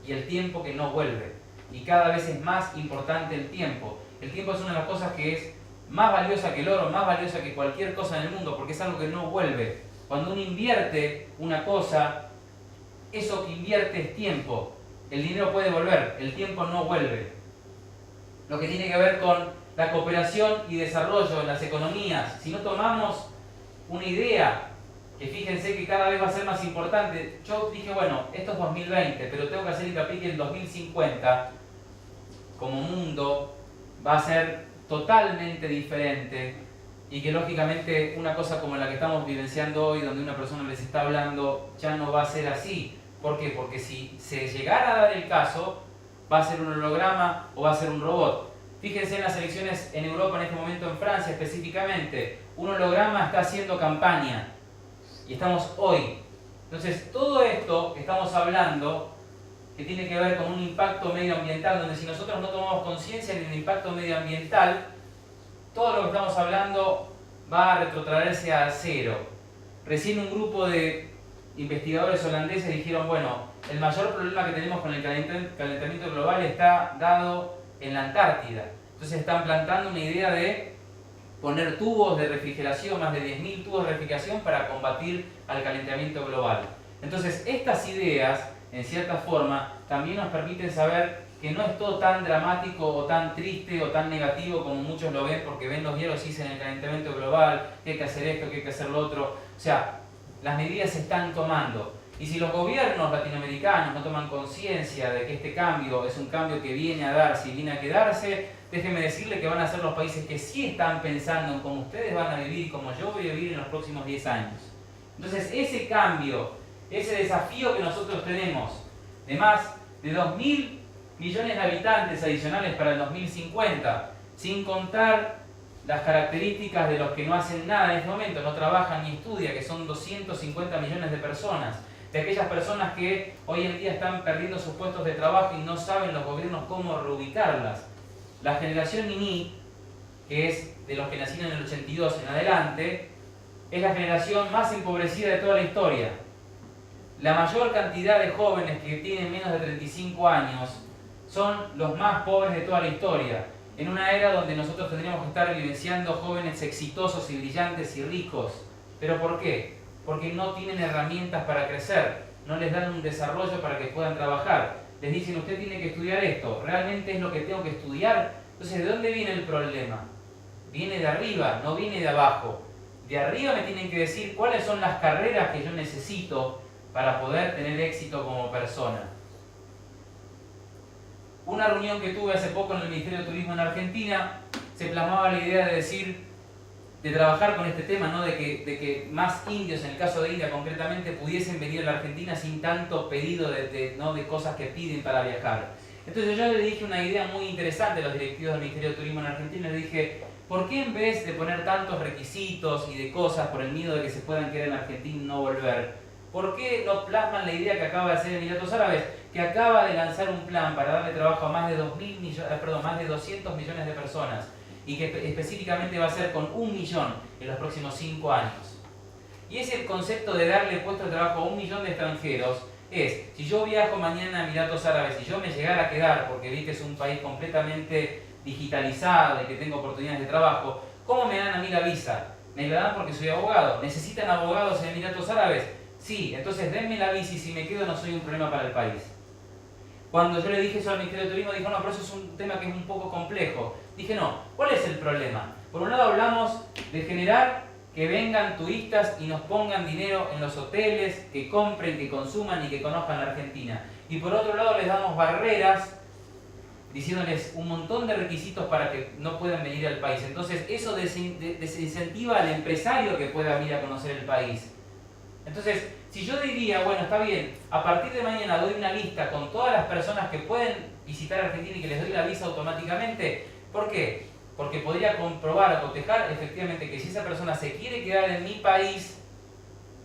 y el tiempo que no vuelve. Y cada vez es más importante el tiempo. El tiempo es una de las cosas que es más valiosa que el oro, más valiosa que cualquier cosa en el mundo, porque es algo que no vuelve. Cuando uno invierte una cosa, eso que invierte es tiempo. El dinero puede volver, el tiempo no vuelve. Lo que tiene que ver con la cooperación y desarrollo en las economías. Si no tomamos una idea, que fíjense que cada vez va a ser más importante. Yo dije, bueno, esto es 2020, pero tengo que hacer hincapié que el 2050, como mundo, va a ser totalmente diferente y que lógicamente una cosa como la que estamos vivenciando hoy, donde una persona les está hablando, ya no va a ser así. ¿Por qué? Porque si se llegara a dar el caso, va a ser un holograma o va a ser un robot. Fíjense en las elecciones en Europa en este momento, en Francia específicamente, un holograma está haciendo campaña y estamos hoy. Entonces todo esto que estamos hablando, que tiene que ver con un impacto medioambiental, donde si nosotros no tomamos conciencia del impacto medioambiental, todo lo que estamos hablando va a retrotraerse a cero. Recién un grupo de investigadores holandeses dijeron, bueno, el mayor problema que tenemos con el calentamiento global está dado en la Antártida. Entonces están plantando una idea de poner tubos de refrigeración, más de 10.000 tubos de refrigeración para combatir al calentamiento global. Entonces estas ideas, en cierta forma, también nos permiten saber que no es todo tan dramático o tan triste o tan negativo como muchos lo ven, porque ven los diarios y dicen el calentamiento global, que hay que hacer esto, que hay que hacer lo otro. O sea, las medidas se están tomando. Y si los gobiernos latinoamericanos no toman conciencia de que este cambio es un cambio que viene a darse y viene a quedarse, déjenme decirle que van a ser los países que sí están pensando en cómo ustedes van a vivir y cómo yo voy a vivir en los próximos 10 años. Entonces ese cambio, ese desafío que nosotros tenemos de más de 2.000 millones de habitantes adicionales para el 2050, sin contar las características de los que no hacen nada en este momento, no trabajan ni estudian, que son 250 millones de personas, de aquellas personas que hoy en día están perdiendo sus puestos de trabajo y no saben los gobiernos cómo reubicarlas. La generación Nini, que es de los que nacieron en el 82 en adelante, es la generación más empobrecida de toda la historia. La mayor cantidad de jóvenes que tienen menos de 35 años son los más pobres de toda la historia, en una era donde nosotros tendríamos que estar vivenciando jóvenes exitosos y brillantes y ricos. ¿Pero por qué? Porque no tienen herramientas para crecer, no les dan un desarrollo para que puedan trabajar. Les dicen, usted tiene que estudiar esto, ¿realmente es lo que tengo que estudiar? Entonces, ¿de dónde viene el problema? Viene de arriba, no viene de abajo. De arriba me tienen que decir cuáles son las carreras que yo necesito para poder tener éxito como persona. Una reunión que tuve hace poco en el Ministerio de Turismo en Argentina, se plasmaba la idea de decir, de trabajar con este tema, ¿no? de que más indios, en el caso de India concretamente, pudiesen venir a la Argentina sin tanto pedido de cosas que piden para viajar. Entonces yo le dije una idea muy interesante a los directivos del Ministerio de Turismo en Argentina, le dije, ¿por qué en vez de poner tantos requisitos y de cosas por el miedo de que se puedan quedar en Argentina y no volver, ¿por qué no plasman la idea que acaba de hacer Emiratos Árabes, que acaba de lanzar un plan para darle trabajo a más de 200 millones de personas? Y que específicamente va a ser con 1 millón en los próximos 5 años. Y ese concepto de darle puesto de trabajo a 1 millón de extranjeros es, si yo viajo mañana a Emiratos Árabes y yo me llegara a quedar, porque vi que es un país completamente digitalizado y que tengo oportunidades de trabajo, ¿cómo me dan a mí la visa? ¿Me la dan porque soy abogado? ¿Necesitan abogados en Emiratos Árabes? Sí, entonces denme la visa y si me quedo no soy un problema para el país. Cuando yo le dije eso al Ministerio de Turismo, dijo, no, pero eso es un tema que es un poco complejo. Dije, no, ¿cuál es el problema? Por un lado hablamos de generar que vengan turistas y nos pongan dinero en los hoteles, que compren, que consuman y que conozcan la Argentina. Y por otro lado les damos barreras, diciéndoles un montón de requisitos para que no puedan venir al país. Entonces eso desincentiva al empresario que pueda venir a conocer el país. Entonces, si yo diría, bueno, está bien, a partir de mañana doy una lista con todas las personas que pueden visitar Argentina y que les doy la visa automáticamente, ¿por qué? Porque podría comprobar o cotejar efectivamente que si esa persona se quiere quedar en mi país,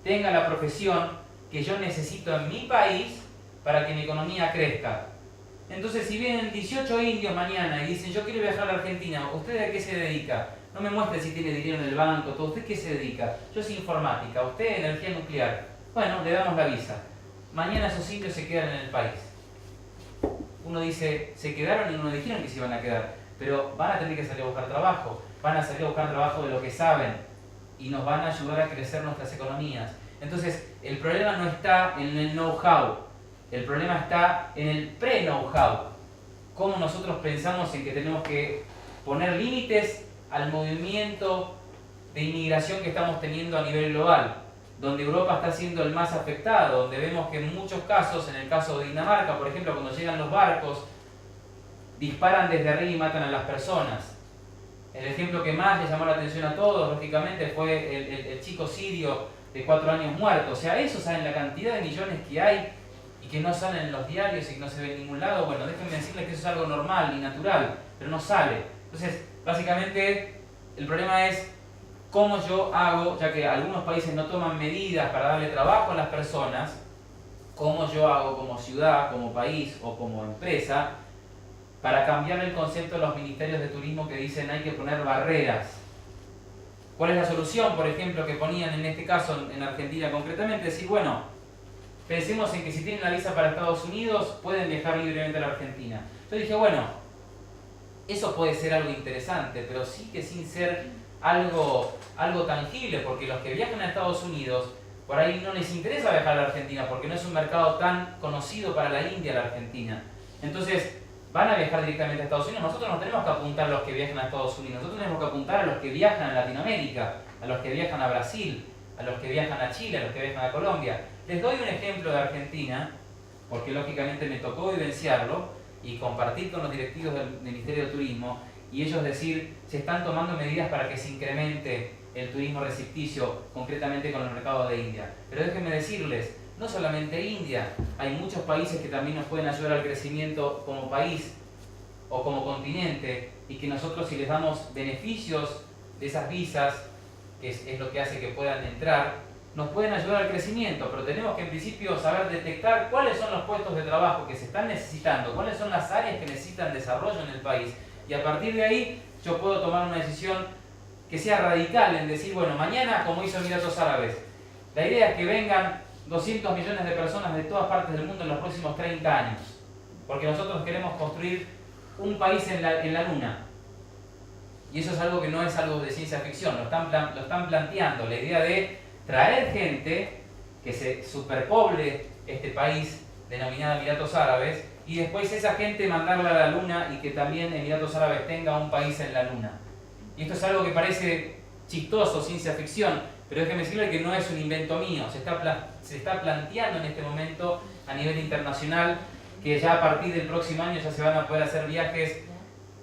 tenga la profesión que yo necesito en mi país para que mi economía crezca. Entonces, si vienen 18 indios mañana y dicen, yo quiero viajar a la Argentina, ¿usted a qué se dedica? No me muestre si tiene dinero en el banco, todo. ¿Usted qué se dedica? Yo soy informática, usted energía nuclear. Bueno, le damos la visa. Mañana esos indios se quedan en el país. Uno dice, se quedaron y no dijeron que se iban a quedar, pero van a tener que salir a buscar trabajo, van a salir a buscar trabajo de lo que saben y nos van a ayudar a crecer nuestras economías. Entonces, el problema no está en el know-how, el problema está en el pre-know-how. Cómo nosotros pensamos en que tenemos que poner límites al movimiento de inmigración que estamos teniendo a nivel global, donde Europa está siendo el más afectado, donde vemos que en muchos casos, en el caso de Dinamarca, por ejemplo, cuando llegan los barcos, disparan desde arriba y matan a las personas. El ejemplo que más le llamó la atención a todos, lógicamente, fue el chico sirio de 4 años muerto. O sea, eso, ¿saben la cantidad de millones que hay y que no salen en los diarios y que no se ve en ningún lado? Bueno, déjenme decirles que eso es algo normal y natural, pero no sale. Entonces, básicamente, el problema es cómo yo hago, ya que algunos países no toman medidas para darle trabajo a las personas, cómo yo hago como ciudad, como país o como empresa, para cambiar el concepto de los ministerios de turismo que dicen hay que poner barreras. ¿Cuál es la solución, por ejemplo, que ponían en este caso en Argentina concretamente? Decir, bueno, pensemos en que si tienen la visa para Estados Unidos, pueden viajar libremente a la Argentina. Yo dije, bueno, eso puede ser algo interesante, pero sí que sin ser algo tangible, porque los que viajan a Estados Unidos, por ahí no les interesa viajar a la Argentina, porque no es un mercado tan conocido para la India, la Argentina. Entonces, van a viajar directamente a Estados Unidos. Nosotros no tenemos que apuntar a los que viajan a Estados Unidos, nosotros tenemos que apuntar a los que viajan a Latinoamérica, a los que viajan a Brasil, a los que viajan a Chile, a los que viajan a Colombia. Les doy un ejemplo de Argentina, porque lógicamente me tocó vivenciarlo y compartir con los directivos del Ministerio de Turismo, y ellos decir, se están tomando medidas para que se incremente el turismo recepticio, concretamente con el mercado de India. Pero déjenme decirles, no solamente India, hay muchos países que también nos pueden ayudar al crecimiento como país o como continente, y que nosotros, si les damos beneficios de esas visas, que es lo que hace que puedan entrar, nos pueden ayudar al crecimiento, pero tenemos que en principio saber detectar cuáles son los puestos de trabajo que se están necesitando, cuáles son las áreas que necesitan desarrollo en el país, y a partir de ahí yo puedo tomar una decisión que sea radical en decir, bueno, mañana, como hizo Emiratos Árabes, la idea es que vengan 200 millones de personas de todas partes del mundo en los próximos 30 años, porque nosotros queremos construir un país en la Luna. Y eso es algo que no es algo de ciencia ficción, lo están planteando, la idea de traer gente que se superpoble este país denominado Emiratos Árabes, y después esa gente mandarla a la Luna y que también Emiratos Árabes tenga un país en la Luna. Y esto es algo que parece chistoso, ciencia ficción, pero déjeme decirle que no es un invento mío, se está planteando en este momento a nivel internacional que ya a partir del próximo año ya se van a poder hacer viajes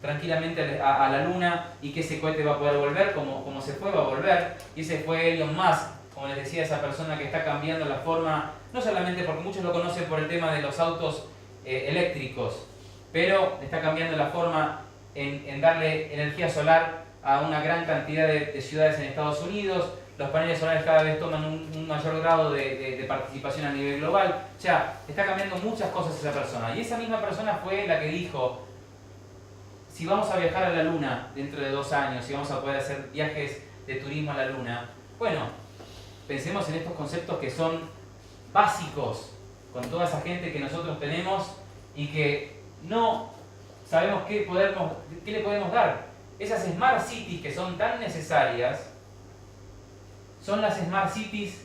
tranquilamente a la Luna, y que ese cohete va a poder volver, como se fue, va a volver. Y ese fue Elon Musk, como les decía, esa persona que está cambiando la forma, no solamente porque muchos lo conocen por el tema de los autos eléctricos, pero está cambiando la forma en darle energía solar a una gran cantidad de ciudades en Estados Unidos. Los paneles solares cada vez toman un mayor grado de participación a nivel global. O sea, está cambiando muchas cosas esa persona. Y esa misma persona fue la que dijo, si vamos a viajar a la Luna dentro de 2 años, si vamos a poder hacer viajes de turismo a la Luna, bueno, pensemos en estos conceptos que son básicos con toda esa gente que nosotros tenemos y que no sabemos qué le podemos dar. Esas Smart Cities que son tan necesarias, son las Smart Cities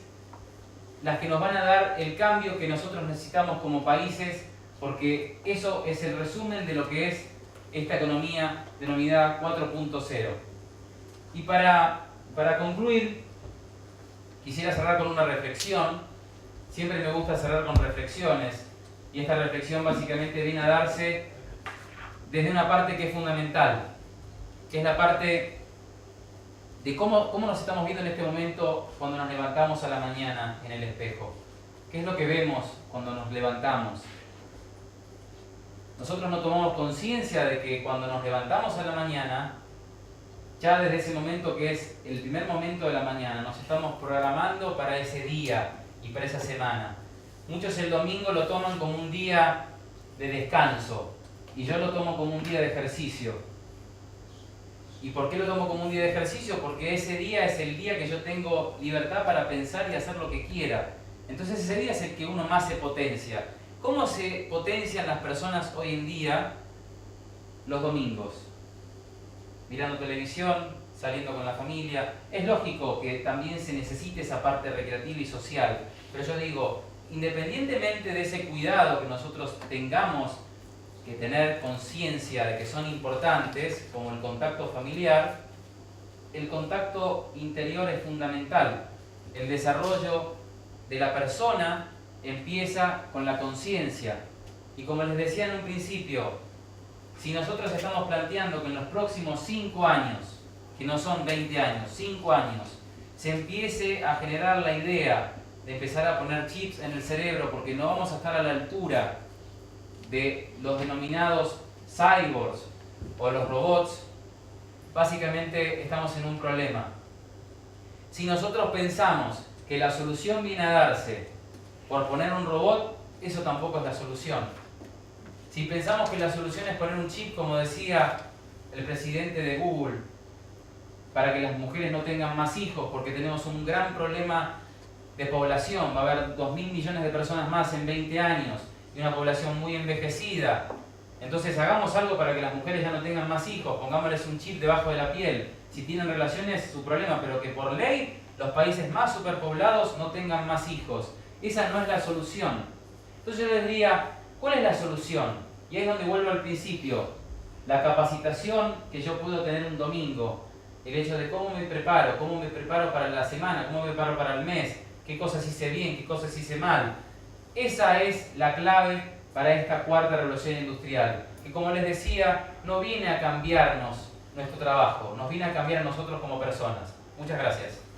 las que nos van a dar el cambio que nosotros necesitamos como países, porque eso es el resumen de lo que es esta economía denominada 4.0. Y para concluir, quisiera cerrar con una reflexión. Siempre me gusta cerrar con reflexiones, y esta reflexión básicamente viene a darse desde una parte que es fundamental, que es la parte de cómo nos estamos viendo en este momento cuando nos levantamos a la mañana en el espejo. ¿Qué es lo que vemos cuando nos levantamos? Nosotros no tomamos conciencia de que cuando nos levantamos a la mañana, ya desde ese momento que es el primer momento de la mañana, nos estamos programando para ese día y para esa semana. Muchos el domingo lo toman como un día de descanso y yo lo tomo como un día de ejercicio. ¿Y por qué lo tomo como un día de ejercicio? Porque ese día es el día que yo tengo libertad para pensar y hacer lo que quiera. Entonces ese día es el que uno más se potencia. ¿Cómo se potencian las personas hoy en día los domingos? Mirando televisión, saliendo con la familia. Es lógico que también se necesite esa parte recreativa y social, pero yo digo, independientemente de ese cuidado que nosotros tengamos que tener conciencia de que son importantes, como el contacto familiar, el contacto interior es fundamental. El desarrollo de la persona empieza con la conciencia. Y como les decía en un principio, si nosotros estamos planteando que en los próximos 5 años, que no son 20 años, 5 años, se empiece a generar la idea de empezar a poner chips en el cerebro porque no vamos a estar a la altura de los denominados cyborgs o los robots, básicamente estamos en un problema. Si nosotros pensamos que la solución viene a darse por poner un robot, eso tampoco es la solución. Si pensamos que la solución es poner un chip, como decía el presidente de Google, para que las mujeres no tengan más hijos, porque tenemos un gran problema de población, va a haber 2.000 millones de personas más en 20 años, y una población muy envejecida. Entonces hagamos algo para que las mujeres ya no tengan más hijos, pongámosles un chip debajo de la piel. Si tienen relaciones, su problema, pero que por ley los países más superpoblados no tengan más hijos. Esa no es la solución. Entonces yo les diría, ¿cuál es la solución? Y ahí es donde vuelvo al principio. La capacitación que yo puedo tener un domingo, el hecho de cómo me preparo para la semana, cómo me preparo para el mes, qué cosas hice bien, qué cosas hice mal. Esa es la clave para esta cuarta revolución industrial, que como les decía, no viene a cambiarnos nuestro trabajo, nos viene a cambiar a nosotros como personas. Muchas gracias.